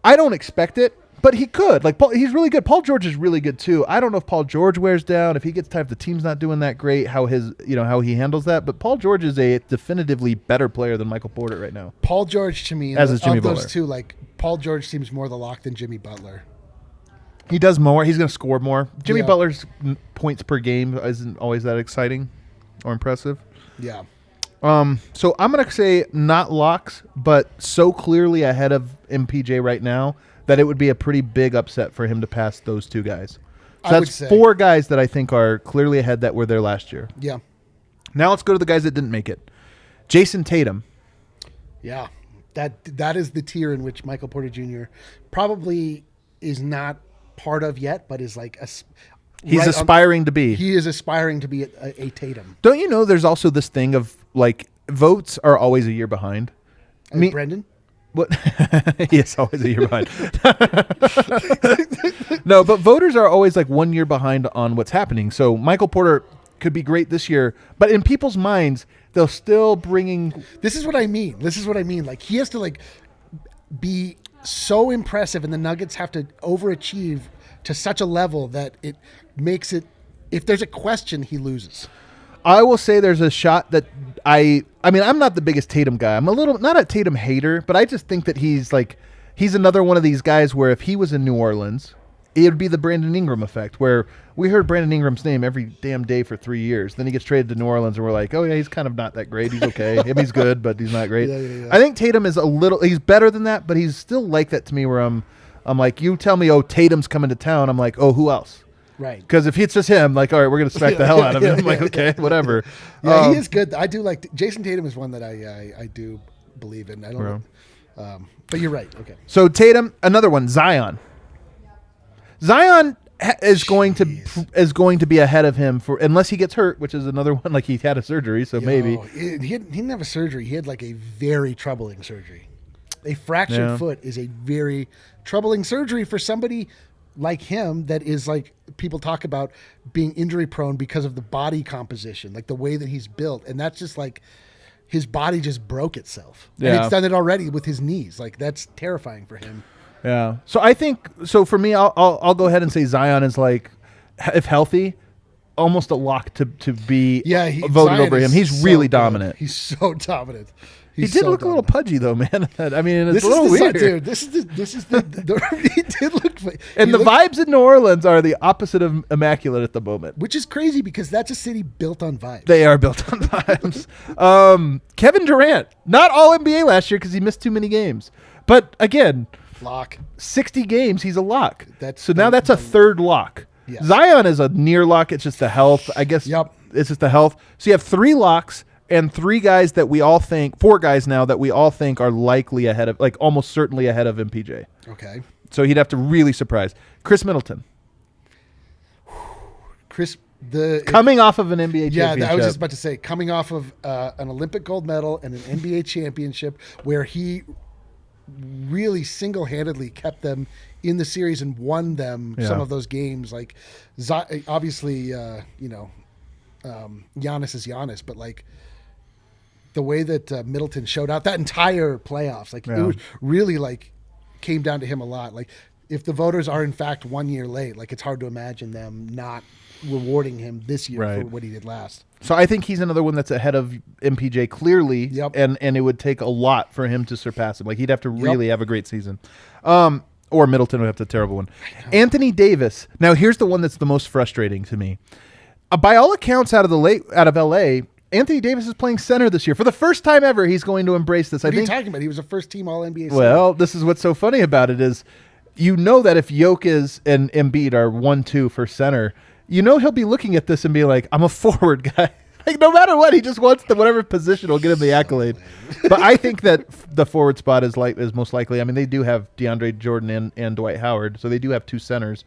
I don't expect it. But he could. Like, he's really good. Paul George is really good too. I don't know if Paul George wears down, if he gets tired, if the team's not doing that great, how he handles that. But Paul George is a definitively better player than Michael Porter right now. Paul George to me, as is Jimmy Butler. Those two, like Paul George seems more the lock than Jimmy Butler. He does more. He's going to score more. Jimmy Butler's points per game isn't always that exciting or impressive. Yeah. So I'm going to say not locks, but so clearly ahead of MPJ right now that it would be a pretty big upset for him to pass those 2 guys. So that's 4 guys that I think are clearly ahead that were there last year. Yeah. Now let's go to the guys that didn't make it. Jason Tatum. Yeah. That is the tier in which Michael Porter Jr. probably is not part of yet, but is like he's aspiring to be. He is aspiring to be a Tatum. Don't you know there's also this thing of like votes are always a year behind? Brendan? What? Yes, always a year behind. No, but voters are always like 1 year behind on what's happening. So Michael Porter could be great this year, but in people's minds, they'll still bringing. This is what I mean. Like he has to like be so impressive, and the Nuggets have to overachieve to such a level that it makes it. If there's a question, he loses. I will say there's a shot that I mean, I'm not the biggest Tatum guy. I'm a little, not a Tatum hater, but I just think that he's another one of these guys where if he was in New Orleans, it would be the Brandon Ingram effect, where we heard Brandon Ingram's name every damn day for 3 years. Then he gets traded to New Orleans, and we're like, oh, yeah, he's kind of not that great. He's okay. He's good, but he's not great. Yeah. I think Tatum is he's better than that, but he's still like that to me where I'm like, you tell me, oh, Tatum's coming to town. I'm like, oh, who else? Right. Because if it's just him, like, all right, we're going to smack the hell out of him. I'm like, okay, whatever. Yeah, he is good. I do like Jason Tatum is one that I do believe in. I don't know. But you're right. Okay. So Tatum, another one, Zion is going to be ahead of him for unless he gets hurt, which is another one. Like he had a surgery, so maybe he didn't have a surgery. He had like a very troubling surgery. A fractured foot is a very troubling surgery for somebody like him that is like people talk about being injury prone because of the body composition, like the way that he's built, and that's just like his body just broke itself. Yeah, and it's done it already with his knees. Like that's terrifying for him. Yeah. So I think for me, I'll go ahead and say Zion is like, if healthy, almost a lock to be voted Zion over him. He's really dominant. He's so dominant. He did look a little pudgy though, man. I mean, it's a little weird. Dude, this is the he did look. And the vibes in New Orleans are the opposite of immaculate at the moment, which is crazy because that's a city built on vibes. They are built on vibes. Kevin Durant, not all NBA last year because he missed too many games, but again. Lock. 60 games, he's a lock. Now that's a third lock. Yes. Zion is a near lock. It's just the health, I guess. Yep. It's just the health. So you have 3 locks and 4 guys now that we all think are likely ahead of, like almost certainly ahead of MPJ. Okay. So he'd have to really surprise. Chris Middleton. Coming off of an NBA championship. Yeah, I was just about to say, coming off of an Olympic gold medal and an NBA championship where he really single-handedly kept them in the series and won them some of those games. Like, obviously, Giannis is Giannis, but like the way that Middleton showed out that entire playoffs, like it was really like came down to him a lot. Like if the voters are in fact 1 year late, like it's hard to imagine them not rewarding him this year for what he did last. So I think he's another one that's ahead of MPJ clearly, and it would take a lot for him to surpass him. Like he'd have to really have a great season. Or Middleton would have a terrible one. Anthony Davis. Now here's the one that's the most frustrating to me. By all accounts out of LA, Anthony Davis is playing center this year. For the first time ever, he's going to embrace this. What are you talking about? He was a first team All NBA center. Well, this is what's so funny about it is you know that if Jokic and Embiid are 1-2 for center, you know he'll be looking at this and be like, I'm a forward guy. Like no matter what, he just wants whatever position will get him the accolade. But I think that the forward spot is most likely. I mean, they do have DeAndre Jordan and Dwight Howard, so they do have 2 centers.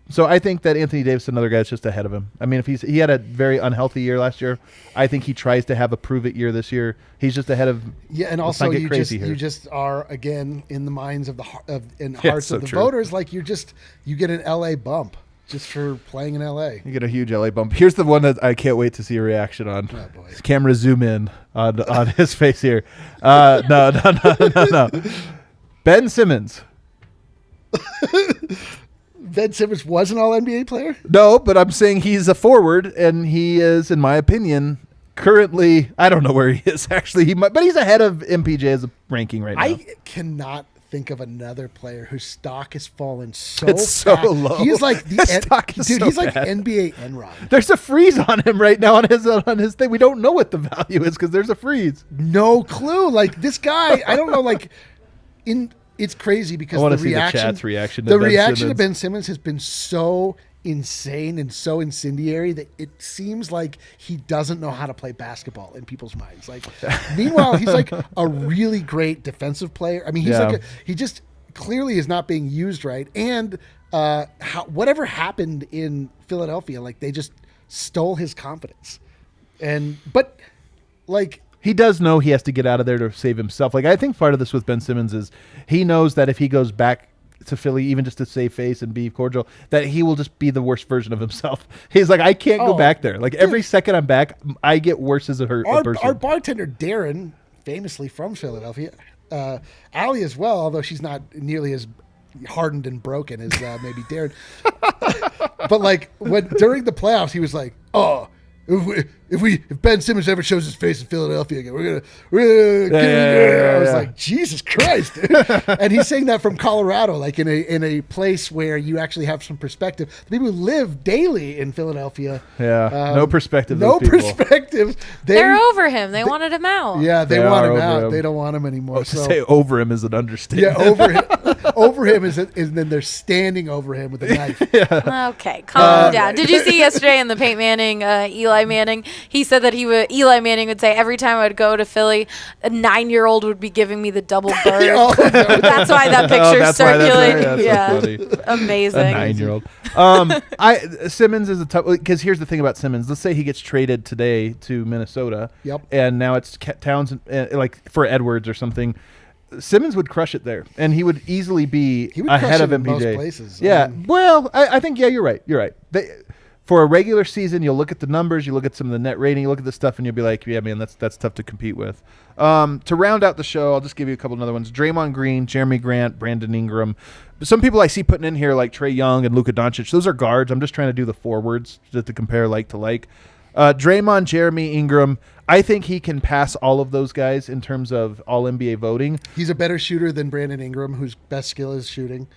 So I think that Anthony Davis is another guy that's just ahead of him. I mean, if he had a very unhealthy year last year, I think he tries to have a prove-it year this year. He's just ahead of. Yeah, and also you just are again in the minds of hearts of the voters. Like you get an LA bump. Just for playing in LA. You get a huge LA bump. Here's the one that I can't wait to see a reaction on. Oh, boy. Camera zoom in on his face here. No. Ben Simmons. Ben Simmons was an All-NBA player? No, but I'm saying he's a forward, and he is, in my opinion, currently, I don't know where he is actually, but he's ahead of MPJ as a ranking right now. I cannot think of another player whose stock has fallen so low. He's like he's like NBA Enron. There's a freeze on him right now on his thing. We don't know what the value is because there's a freeze. No clue. Like this guy, I don't know. Like it's crazy because the reaction to Ben Simmons has been so insane and so incendiary that it seems like he doesn't know how to play basketball in people's minds. Like, meanwhile, he's like a really great defensive player. I mean, he just clearly is not being used right. And whatever happened in Philadelphia, like they just stole his confidence. But he does know he has to get out of there to save himself. Like I think part of this with Ben Simmons is he knows that if he goes back to Philly, even just to save face and be cordial, that he will just be the worst version of himself. He's like, I can't go back there. Like every second I'm back, I get worse as a person. Our bartender, Darren, famously from Philadelphia, Allie as well, although she's not nearly as hardened and broken as maybe Darren. But like during the playoffs, he was like, if Ben Simmons ever shows his face in Philadelphia again, we're gonna get him. I was like, Jesus Christ, dude. And he's saying that from Colorado, like in a place where you actually have some perspective. The people who live daily in Philadelphia, no perspective. No perspective. They're over him. They wanted him out. Yeah, they want him out. They don't want him anymore. To say over him is an understatement. Yeah, over him is then they're standing over him with a knife. Okay, calm down. Did you see yesterday in the Peyton Manning, Eli Manning? He said that Eli Manning would say every time I would go to Philly, a 9-year-old would be giving me the double bird. That's why that picture's circulating. Yeah, amazing. A 9-year-old. Simmons is a tough, because here's the thing about Simmons. Let's say he gets traded today to Minnesota. Yep. And now it's Towns, like for Edwards or something. Simmons would crush it there, and he would easily be ahead of MPJ. Most places. Yeah. Well, I think you're right. You're right. For a regular season, you'll look at the numbers, you look at some of the net rating, you look at the stuff, and you'll be like, yeah, man, that's tough to compete with. To round out the show, I'll just give you a couple of other ones. Draymond Green, Jeremy Grant, Brandon Ingram. Some people I see putting in here like Trae Young and Luka Doncic. Those are guards. I'm just trying to do the forwards to compare like to like. Draymond, Jeremy, Ingram, I think he can pass all of those guys in terms of all-NBA voting. He's a better shooter than Brandon Ingram, whose best skill is shooting.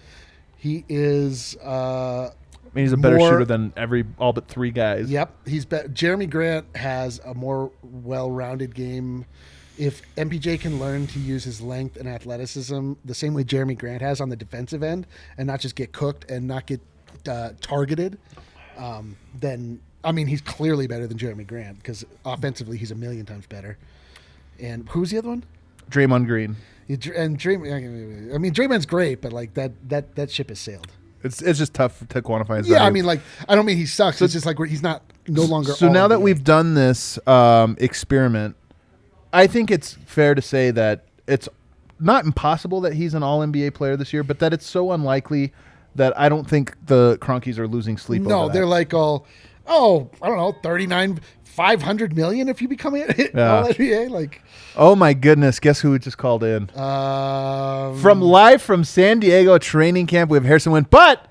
He is... he's a better shooter than all but 3 guys. Yep. Jeremy Grant has a more well-rounded game. If MPJ can learn to use his length and athleticism the same way Jeremy Grant has on the defensive end and not just get cooked and not get targeted, then... he's clearly better than Jeremy Grant because offensively he's a million times better. And who's the other one? Draymond Green. Draymond's great, but like that ship has sailed. It's just tough to quantify. Yeah, I don't mean he sucks. So, it's just like he's no longer. So now that we've done this experiment, I think it's fair to say that it's not impossible that he's an All-NBA player this year, but that it's so unlikely that I don't think the Cronkies are losing sleep over that. They're like all... Oh, I don't know, 39, 500 million if you become an All-NBA. Like, oh my goodness, guess who just called in? Live from San Diego training camp, we have Harrison Wynn, but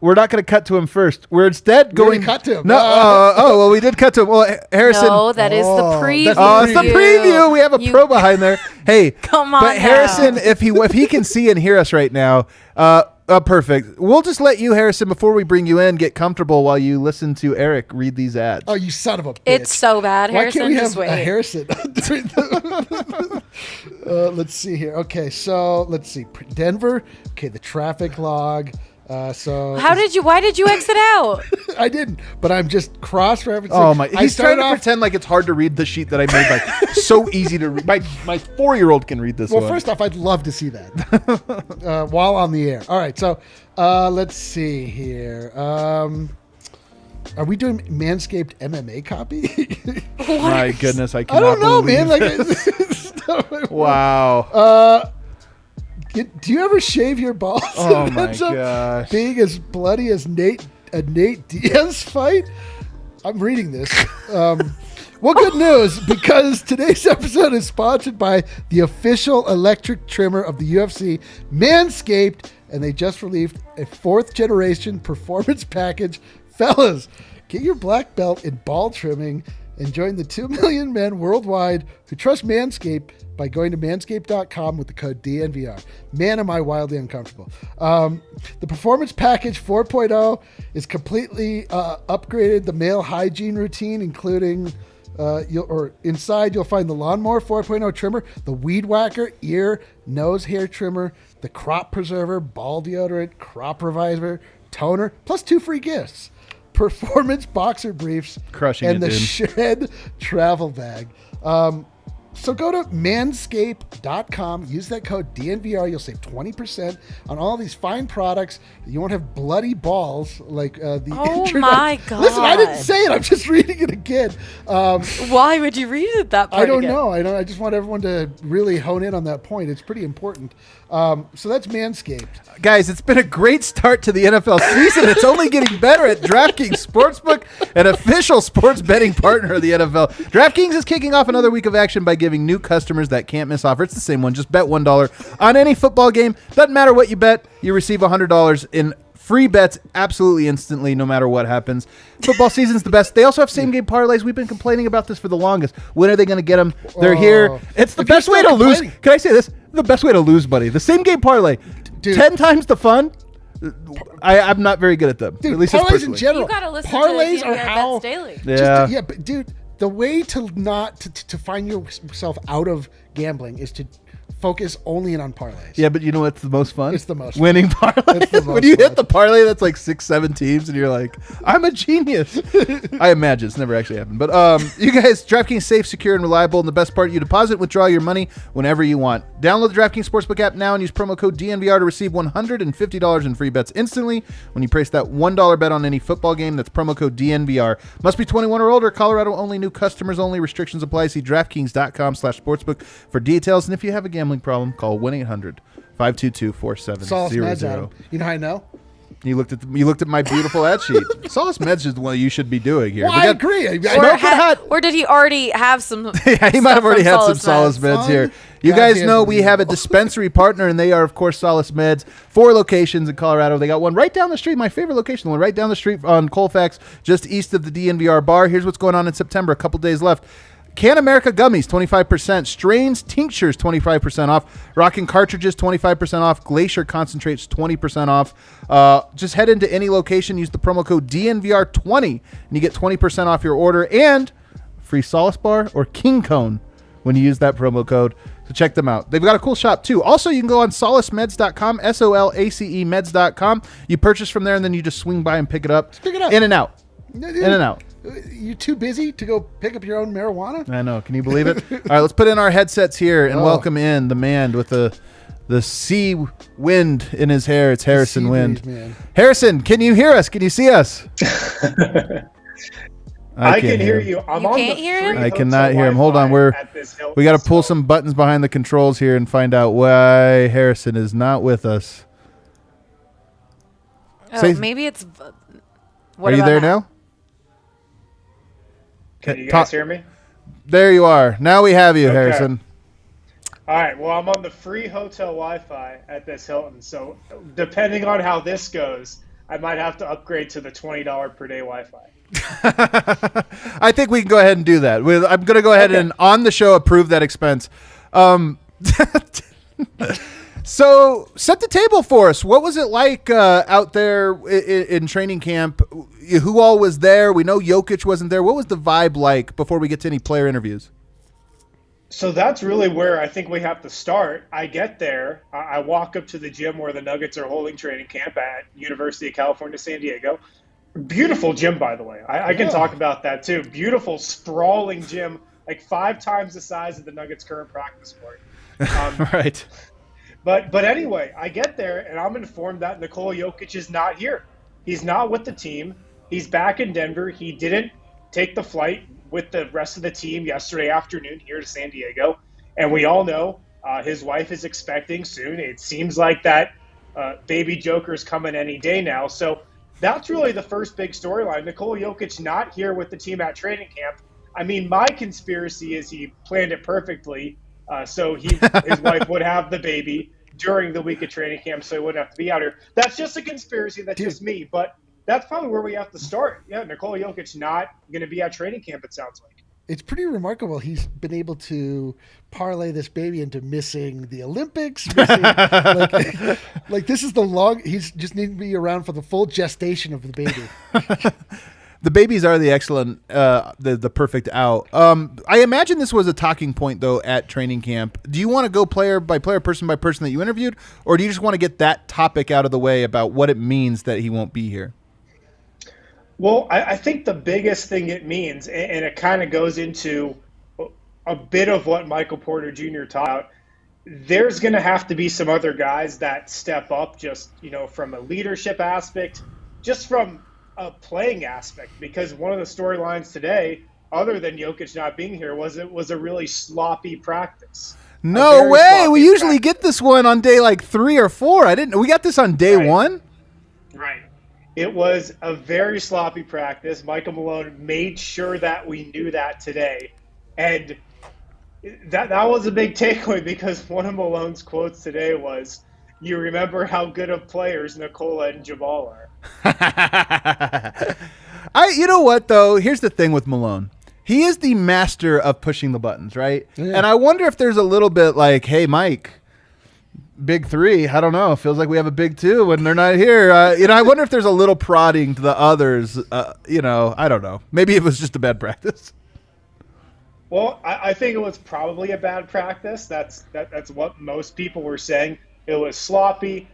we're not going to cut to him first. We're instead going cut to him. No, we did cut to him. Well, Harrison. No, that is the preview. Oh, it's the preview. We have a pro behind there. Hey, come on. But Harrison, if he can see and hear us right now. Perfect. We'll just let you, Harrison, before we bring you in, get comfortable while you listen to Eric read these ads. Oh, you son of a bitch. It's so bad, Harrison. Why can't we just have wait. a Harrison? Let's see here. Okay, so let's see. Denver. Okay, the traffic log. Why did you exit out? I didn't, but I'm just cross-referencing. Oh my! He's trying to pretend like it's hard to read the sheet that I made. Like so easy to read. My 4-year-old can read this. Well, first off, I'd love to see that while on the air. All right, so let's see here. Are we doing Manscaped MMA copy? My goodness, I cannot. I don't know, believe. Man. Wow. Do you ever shave your balls? Oh my gosh! Being as bloody as a Nate Diaz fight. I'm reading this. Well, good news, because today's episode is sponsored by the official electric trimmer of the UFC, Manscaped, and they just released a 4th-generation performance package. Fellas, get your black belt in ball trimming and join the 2 million men worldwide who trust Manscaped by going to manscaped.com with the code DNVR. Man, am I wildly uncomfortable. The Performance Package 4.0 is completely upgraded the male hygiene routine, including inside you'll find the Lawnmower 4.0 trimmer, the Weed Whacker ear, nose hair trimmer, the Crop Preserver, ball deodorant, crop reviver, toner, plus 2 free gifts. Performance boxer briefs, and the Shred travel bag. So go to manscaped.com, use that code DNVR. You'll save 20% on all these fine products. You won't have bloody balls like the Oh my God. Listen, I didn't say it. I'm just reading it again. Why would you read it that part I don't again? know. I just want everyone to really hone in on that point. It's pretty important. So that's Manscaped. Guys, it's been a great start to the NFL season. It's only getting better at DraftKings Sportsbook, an official sports betting partner of the NFL. DraftKings is kicking off another week of action by giving new customers that can't miss offer. It's the same one. Just bet $1 on any football game. Doesn't matter what you bet. You receive $100 in Free bets absolutely instantly, no matter what happens. Football season's the best. They also have same-game parlays. We've been complaining about this for the longest. When are they going to get them? They're here. It's the best way to lose. Can I say this? The best way to lose, buddy. The same-game parlay. Dude. 10 times the fun. I'm not very good at them. Dude, at least parlays in general. You got to listen parlays to are how daily. Yeah. But dude, the way to not to find yourself out of gambling is to focus only in on parlays. Yeah, but you know what's the most fun? It's the most winning parlays. When you hit the parlay that's like 6-7 teams and you're like, I'm a genius. I imagine it's never actually happened. But you guys, DraftKings safe, secure, and reliable. And the best part, you deposit and withdraw your money whenever you want. Download the DraftKings Sportsbook app now and use promo code DNVR to receive $150 in free bets instantly when you place that $1 bet on any football game. That's promo code DNVR. Must be 21 or older. Colorado only. New customers only. Restrictions apply. See DraftKings.com/sportsbook for details. And if you have a gambling problem, call 1-800-522-4700. You know how I know? You looked at my beautiful ad sheet. Solace Meds is the one you should be doing here. Well, I agree. Or did he already have some? Yeah, he might have already had some Solace Meds here. You guys know we have a dispensary partner, and they are, of course, Solace Meds. 4 locations in Colorado. They got one right down the street. My favorite location, the one right down the street on Colfax, just east of the DNVR bar. Here's what's going on in September. A couple days left. Can America gummies, 25%. Strains tinctures, 25% off. Rockin' cartridges, 25% off. Glacier concentrates, 20% off. Just head into any location, use the promo code DNVR20, and you get 20% off your order and free Solace Bar or King Cone when you use that promo code. So check them out. They've got a cool shop too. Also, you can go on solacemeds.com, SOLACE meds.com. You purchase from there and then you just swing by and pick it up. Pick it up. In and out. In and out. You too busy to go pick up your own marijuana? I know. Can you believe it? All right, let's put in our headsets here and welcome in the man with the sea wind in his hair. It's Harrison Wind. Breeze, Harrison, can you hear us? Can you see us? I can hear you. I cannot hear him. Hold on. We got to pull some buttons behind the controls here and find out why Harrison is not with us. Maybe it's. Are you there now? Can you guys hear me? There you are. Now we have you, Harrison. All right. Well, I'm on the free hotel Wi-Fi at this Hilton, so depending on how this goes, I might have to upgrade to the $20 per day Wi-Fi. I think we can go ahead and do that. I'm going to go ahead and on the show approve that expense. So set the table for us. What was it like out there in training camp? Who all was there? We know Jokic wasn't there. What was the vibe like before we get to any player interviews? So that's really where I think we have to start. I get there. I walk up to the gym where the Nuggets are holding training camp at University of California, San Diego. Beautiful gym, by the way. I can talk about that too. Beautiful, sprawling gym, like 5 times the size of the Nuggets' current practice court. Right. But anyway, I get there, and I'm informed that Nikola Jokic is not here. He's not with the team. He's back in Denver. He didn't take the flight with the rest of the team yesterday afternoon here to San Diego. And we all know his wife is expecting soon. It seems like that baby Joker's coming any day now. So that's really the first big storyline. Nikola Jokic not here with the team at training camp. I mean, my conspiracy is he planned it perfectly so his wife would have the baby during the week of training camp so he wouldn't have to be out here. That's just a conspiracy. That's just me. But that's probably where we have to start. Yeah, Nikola Jokic not going to be at training camp, it sounds like. It's pretty remarkable. He's been able to parlay this baby into missing the Olympics. Like this is he's just need to be around for the full gestation of the baby. The babies are the excellent, the perfect out. I imagine this was a talking point, though, at training camp. Do you want to go player by player, person by person that you interviewed, or do you just want to get that topic out of the way about what it means that he won't be here? Well, I think the biggest thing it means, and it kind of goes into a bit of what Michael Porter Jr. taught out, there's going to have to be some other guys that step up just, from a leadership aspect, just from a playing aspect, because one of the storylines today, other than Jokic not being here, was it was a really sloppy practice. No way. We usually get this one on day like 3 or 4. We got this on day 1. Right. It was a very sloppy practice. Michael Malone made sure that we knew that today. And that was a big takeaway, because one of Malone's quotes today was, you remember how good of players Nikola and Jamal are. You know what though? Here's the thing with Malone. He is the master of pushing the buttons, right? Yeah. And I wonder if there's a little bit like, hey, Mike, big three. I don't know. Feels like we have a big two when they're not here. I wonder if there's a little prodding to the others. I don't know. Maybe it was just a bad practice. Well, I think it was probably a bad practice. That's what most people were saying. It was sloppy.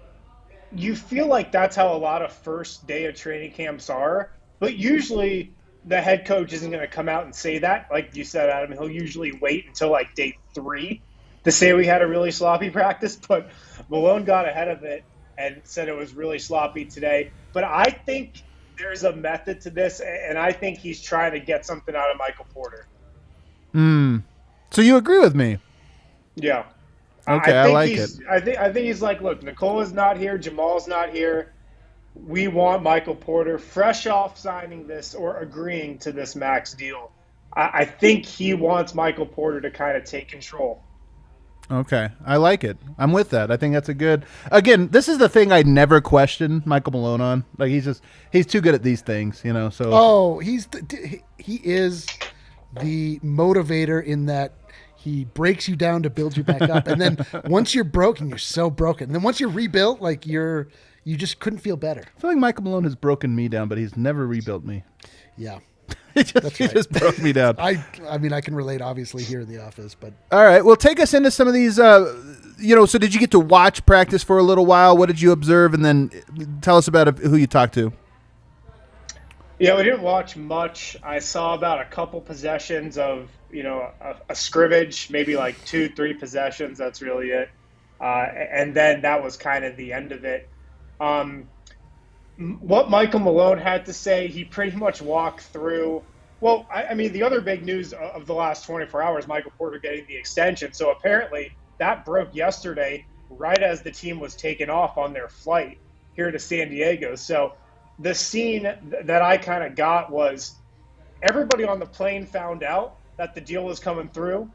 You feel like that's how a lot of first day of training camps are, but usually the head coach isn't going to come out and say that. Like you said, Adam, he'll usually wait until like day 3 to say we had a really sloppy practice, but Malone got ahead of it and said it was really sloppy today. But I think there's a method to this, and I think he's trying to get something out of Michael Porter. So you agree with me? Yeah. Okay, I like it. I think he's like, look, Nikola's not here, Jamal's not here. We want Michael Porter fresh off signing this or agreeing to this max deal. I think he wants Michael Porter to kind of take control. Okay, I like it. I'm with that. I think that's a good. Again, this is the thing I never question Michael Malone on. Like he's too good at these things, So he is the motivator in that he breaks you down to build you back up, and then once you're broken, you're so broken. And then once you're rebuilt, like you just couldn't feel better. I feel like Michael Malone has broken me down, but he's never rebuilt me. Yeah. He just broke me down. I mean, I can relate, obviously, here in the office. But all right, well, take us into some of these. So did you get to watch practice for a little while? What did you observe, and then tell us about who you talked to? Yeah, we didn't watch much. I saw about a couple possessions of a scrimmage, maybe like 2-3 possessions. That's really it, and then that was kind of the end of it. What Michael Malone had to say, he pretty much walked through. Well, I mean, the other big news of the last 24 hours, Michael Porter getting the extension. So apparently that broke yesterday, right as the team was taking off on their flight here to San Diego. So the scene that I kind of got was everybody on the plane found out that the deal was coming through.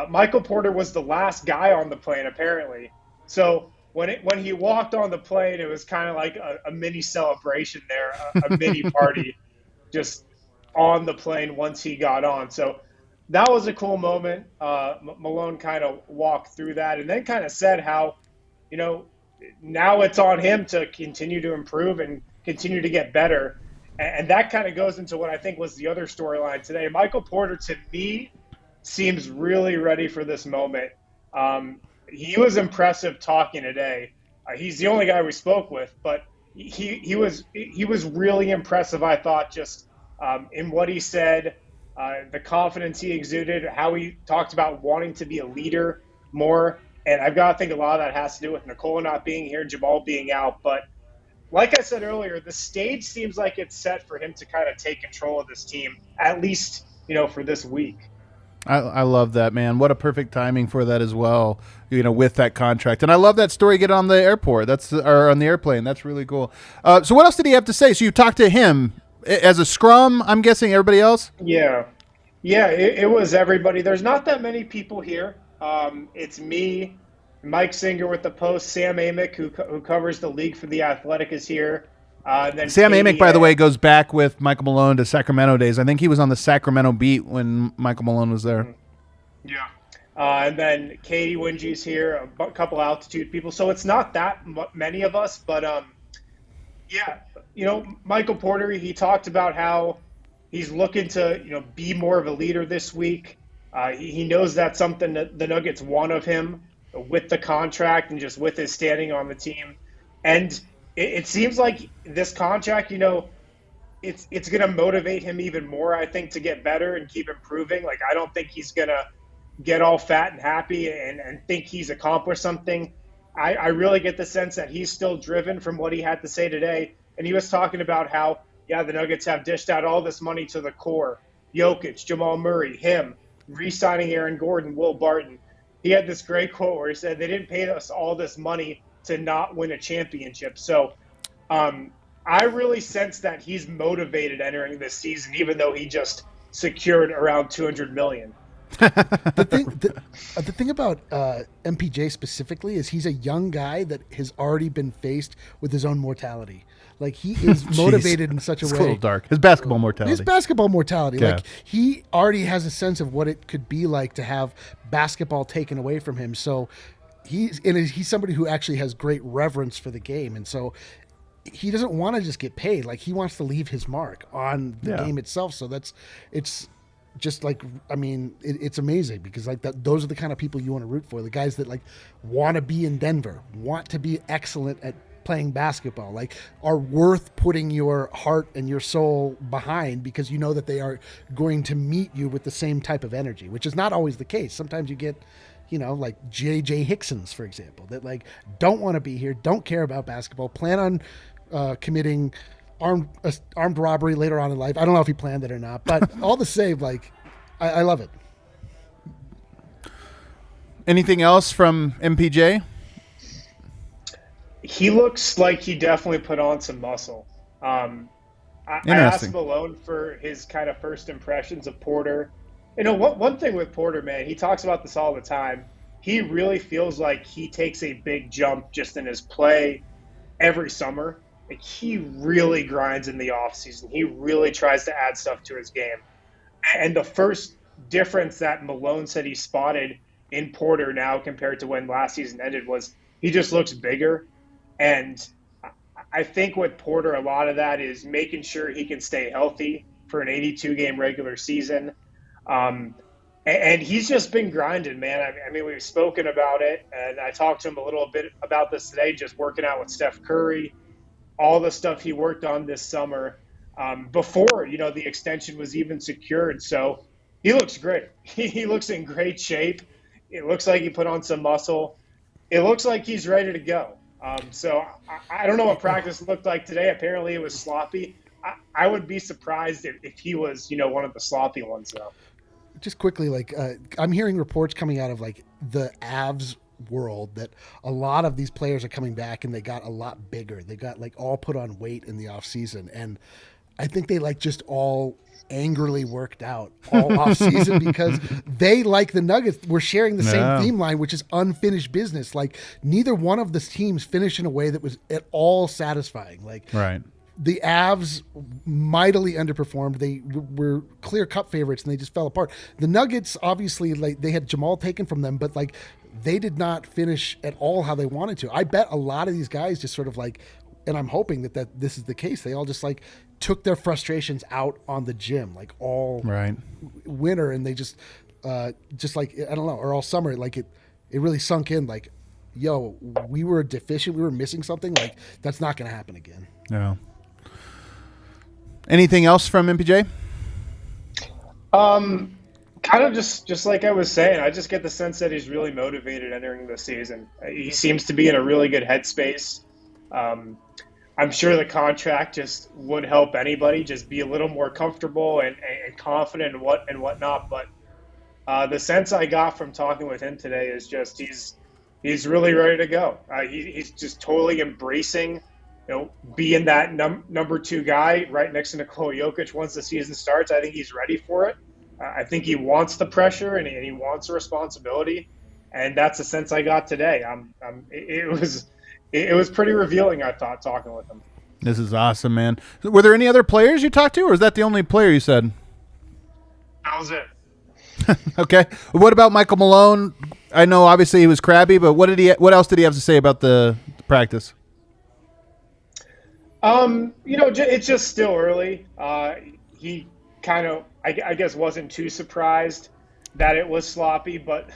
Michael Porter was the last guy on the plane, apparently. So when he walked on the plane, it was kind of like a mini celebration there, a mini party just on the plane once he got on. So that was a cool moment. Malone kind of walked through that and then kind of said how, now it's on him to continue to improve and continue to get better. And that kind of goes into what I think was the other storyline today. Michael Porter, to me, seems really ready for this moment. He was impressive talking today. He's the only guy we spoke with, but he was really impressive, I thought, just in what he said, the confidence he exuded, how he talked about wanting to be a leader more. And I've got to think a lot of that has to do with Nikola not being here, Jamal being out. But like I said earlier, the stage seems like it's set for him to kind of take control of this team, at least, for this week. I love that, man. What a perfect timing for that as well, with that contract. And I love that story getting on the airport. Or on the airplane. That's really cool. So what else did he have to say? So you talked to him as a scrum, I'm guessing, everybody else? Yeah. Yeah, it was everybody. There's not that many people here. It's me, Mike Singer with the Post, Sam Amick, who covers the league for The Athletic, is here. Then Sam Amick, by the way, goes back with Michael Malone to Sacramento days. I think he was on the Sacramento beat when Michael Malone was there. Yeah. And then Katie Wingy's here, a couple altitude people. So it's not that many of us, but Michael Porter, he talked about how he's looking to, be more of a leader this week. He knows that's something that the Nuggets want of him with the contract and just with his standing on the team. And it seems like this contract, it's going to motivate him even more, I think, to get better and keep improving. Like, I don't think he's going to get all fat and happy and think he's accomplished something. I really get the sense that he's still driven from what he had to say today. And he was talking about how, the Nuggets have dished out all this money to the core. Jokic, Jamal Murray, him, re-signing Aaron Gordon, Will Barton. He had this great quote where he said, they didn't pay us all this money to not win a championship. So I really sense that he's motivated entering this season, even though he just secured around $200 million. The thing about MPJ specifically is he's a young guy that has already been faced with his own mortality. Like he is motivated in such a way. It's a little dark. His basketball mortality. His basketball mortality. Yeah. Like he already has a sense of what it could be like to have basketball taken away from him. So he's somebody who actually has great reverence for the game, and so he doesn't want to just get paid. Like he wants to leave his mark on the game itself. So it's just like, I mean, it's amazing because like those are the kind of people you want to root for. The guys that like want to be in Denver, want to be excellent at playing basketball, like are worth putting your heart and your soul behind because you know that they are going to meet you with the same type of energy, which is not always the case. Sometimes you get, like J.J. Hicksons, for example, that like don't want to be here, don't care about basketball, plan on committing armed robbery later on in life. I don't know if he planned it or not, but all the same, like I love it. Anything else from MPJ? He looks like he definitely put on some muscle. I asked Malone for his kind of first impressions of Porter. One thing with Porter, man, he talks about this all the time. He really feels like he takes a big jump just in his play every summer. Like he really grinds in the offseason. He really tries to add stuff to his game. And the first difference that Malone said he spotted in Porter now compared to when last season ended was he just looks bigger. And I think with Porter, a lot of that is making sure he can stay healthy for an 82-game regular season. And he's just been grinding, man. I mean, we've spoken about it, and I talked to him a little bit about this today, just working out with Steph Curry, all the stuff he worked on this summer before, the extension was even secured. So he looks great. He looks in great shape. It looks like he put on some muscle. It looks like he's ready to go. So I don't know what practice looked like today. Apparently it was sloppy. I would be surprised if he was, one of the sloppy ones, though. Just quickly, like I'm hearing reports coming out of like the Avs world that a lot of these players are coming back and they got a lot bigger. They got like all put on weight in the off season, and I think they like just all angrily worked out all off season because they, like the Nuggets, were sharing the same theme line, which is unfinished business. Like neither one of the teams finished in a way that was at all satisfying. Like right. The Avs mightily underperformed. They were clear cup favorites and they just fell apart. The Nuggets, obviously, like they had Jamal taken from them, but like they did not finish at all how they wanted to. I bet a lot of these guys just sort of like, and I'm hoping that this is the case, they all just like took their frustrations out on the gym, like all winter, and they just like, I don't know, or all summer, like it really sunk in, like, yo, we were deficient, we were missing something, like that's not going to happen again. No. Anything else from MPJ? Kind of just like I was saying, I just get the sense that he's really motivated entering the season. He seems to be in a really good headspace. I'm sure the contract just would help anybody just be a little more comfortable and confident and whatnot. But the sense I got from talking with him today is just he's really ready to go. He's just totally embracing, being that number two guy right next to Nikola Jokic once the season starts. I think he's ready for it. I think he wants the pressure and he wants the responsibility, and that's the sense I got today. It was pretty revealing, I thought, talking with him. This is awesome, man. Were there any other players you talked to, or is that the only player you said? That was it. Okay. What about Michael Malone? I know obviously he was crabby, but what else did he have to say about the practice? It's just still early. He kind of, I guess, wasn't too surprised that it was sloppy, but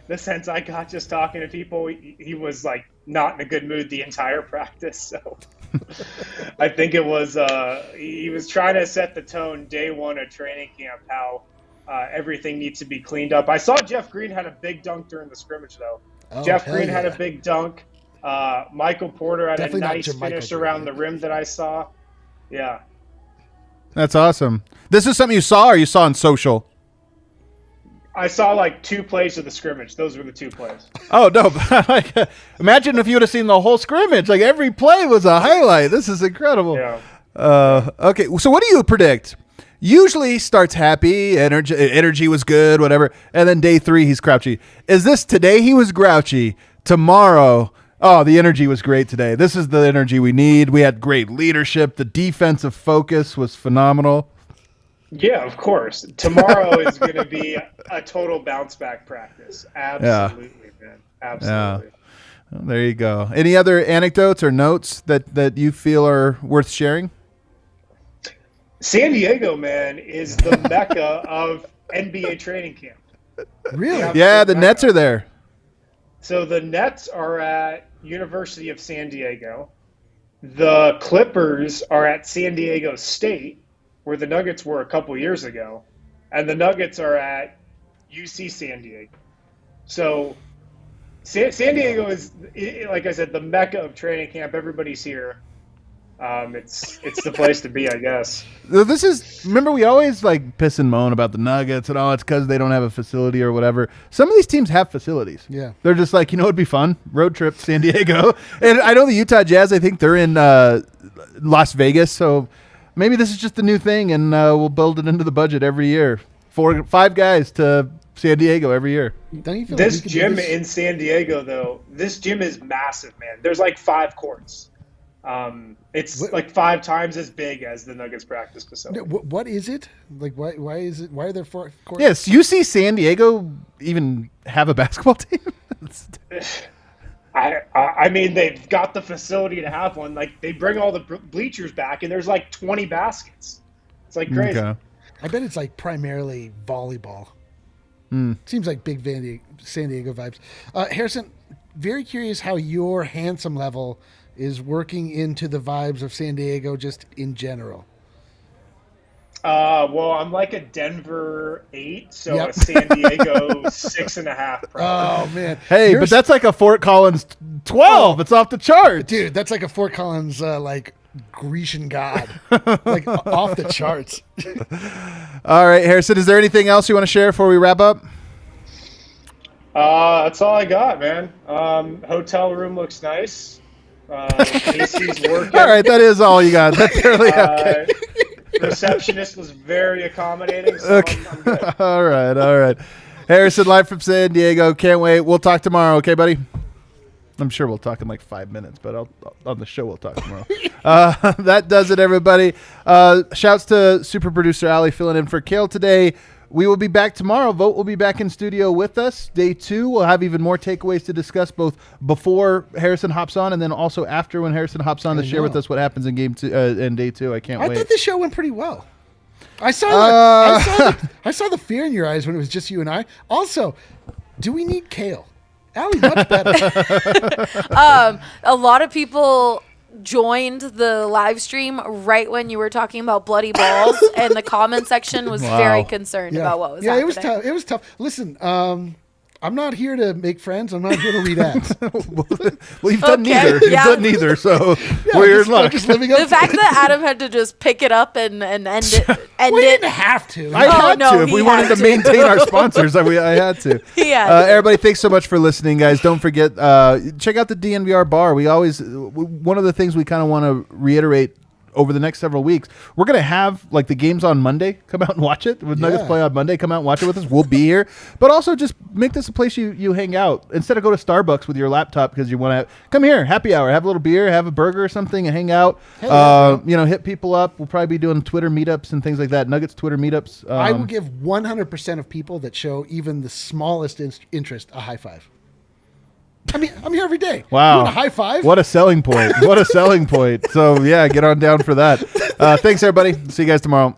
the sense I got just talking to people, he was like not in a good mood the entire practice. So I think it was, he was trying to set the tone day one of training camp, how everything needs to be cleaned up. I saw Jeff Green had a big dunk during the scrimmage, though. Jeff Green had a big dunk. Michael Porter had definitely a nice finish around the rim that I saw. Yeah. That's awesome. This is something you saw or you saw on social? I saw like 2 plays of the scrimmage. Those were the 2 plays. Oh, no. Imagine if you would have seen the whole scrimmage. Like every play was a highlight. This is incredible. Yeah. Okay. So what do you predict? Usually starts happy, energy was good, whatever, and then day 3 he's grouchy. Is this today he was grouchy, tomorrow, oh, the energy was great today. This is the energy we need. We had great leadership. The defensive focus was phenomenal. Yeah, of course. Tomorrow is going to be a total bounce back practice. Absolutely, man. Absolutely. Yeah. Well, there you go. Any other anecdotes or notes that you feel are worth sharing? San Diego, man, is the mecca of NBA training camp. Really? Yeah, the Nets are there. So the Nets are at University of San Diego. The Clippers are at San Diego State, where the Nuggets were a couple years ago. And the Nuggets are at UC San Diego. So San Diego is, like I said, the mecca of training camp. Everybody's here. It's the place to be, I guess. This is, remember, we always like piss and moan about the Nuggets and it's because they don't have a facility or whatever. Some of these teams have facilities. Yeah. They're just like, it'd be fun. Road trip to San Diego. And I know the Utah Jazz, I think they're in Las Vegas. So maybe this is just the new thing and we'll build it into the budget every year. 5 guys to San Diego every year. Don't you feel this like gym in San Diego, though, this gym is massive, man. There's like 5 courts. It's like 5 times as big as the Nuggets practice facility. What is it? Like, why is it? Why are there 4 courts? Yes, you see San Diego even have a basketball team? I mean, they've got the facility to have one. Like, they bring all the bleachers back, and there's like 20 baskets. It's like crazy. Okay. I bet it's like primarily volleyball. Seems like big San Diego vibes. Harrison, very curious how your handsome level is working into the vibes of San Diego just in general. Well, I'm like a Denver 8, so a San Diego 6.5. Oh, man. Hey, but that's like a Fort Collins 12. It's off the charts. Dude, that's like a Fort Collins, like, Grecian god. Like, off the charts. All right, Harrison, is there anything else you want to share before we wrap up? That's all I got, man. Hotel room looks nice. AC's working. All right, that is all you got. That's fairly okay. Receptionist was very accommodating. So Okay. I'm good. All right. Harrison, live from San Diego. Can't wait. We'll talk tomorrow, okay, buddy? I'm sure we'll talk in like 5 minutes, but on the show we'll talk tomorrow. That does it, everybody. Shouts to super producer Ali filling in for Kale today. We will be back tomorrow. Vogt will be back in studio with us. Day 2, we'll have even more takeaways to discuss both before Harrison hops on and then also after when Harrison hops on to share with us what happens in game 2 in day 2. I can't wait. I thought the show went pretty well. I saw the fear in your eyes when it was just you and I. Also, do we need Kale? Allie, much better. A lot of people joined the live stream right when you were talking about bloody balls, and the comment section was very concerned about what was happening. It was tough. It was tough. Listen, I'm not here to make friends. I'm not here to read ads. Well, you've done neither. You've done neither, so we're in luck. The fact that Adam had to just pick it up and end it. We didn't have to. I had to. If we wanted to maintain our sponsors, I had to. Yeah. Everybody, thanks so much for listening, guys. Don't forget, check out the DNVR bar. One of the things we kind of want to reiterate over the next several weeks, we're going to have like the games on Monday. Come out and watch it. With Nuggets play on Monday, come out and watch it with us. We'll be here. But also just make this a place you hang out. Instead of go to Starbucks with your laptop because you want to come here, happy hour, have a little beer, have a burger or something and hang out. Hit people up. We'll probably be doing Twitter meetups and things like that. Nuggets Twitter meetups. I will give 100% of people that show even the smallest interest a high five. I mean, I'm here every day. Wow. You want a high five? What a selling point. So, yeah, get on down for that. Thanks, everybody. See you guys tomorrow.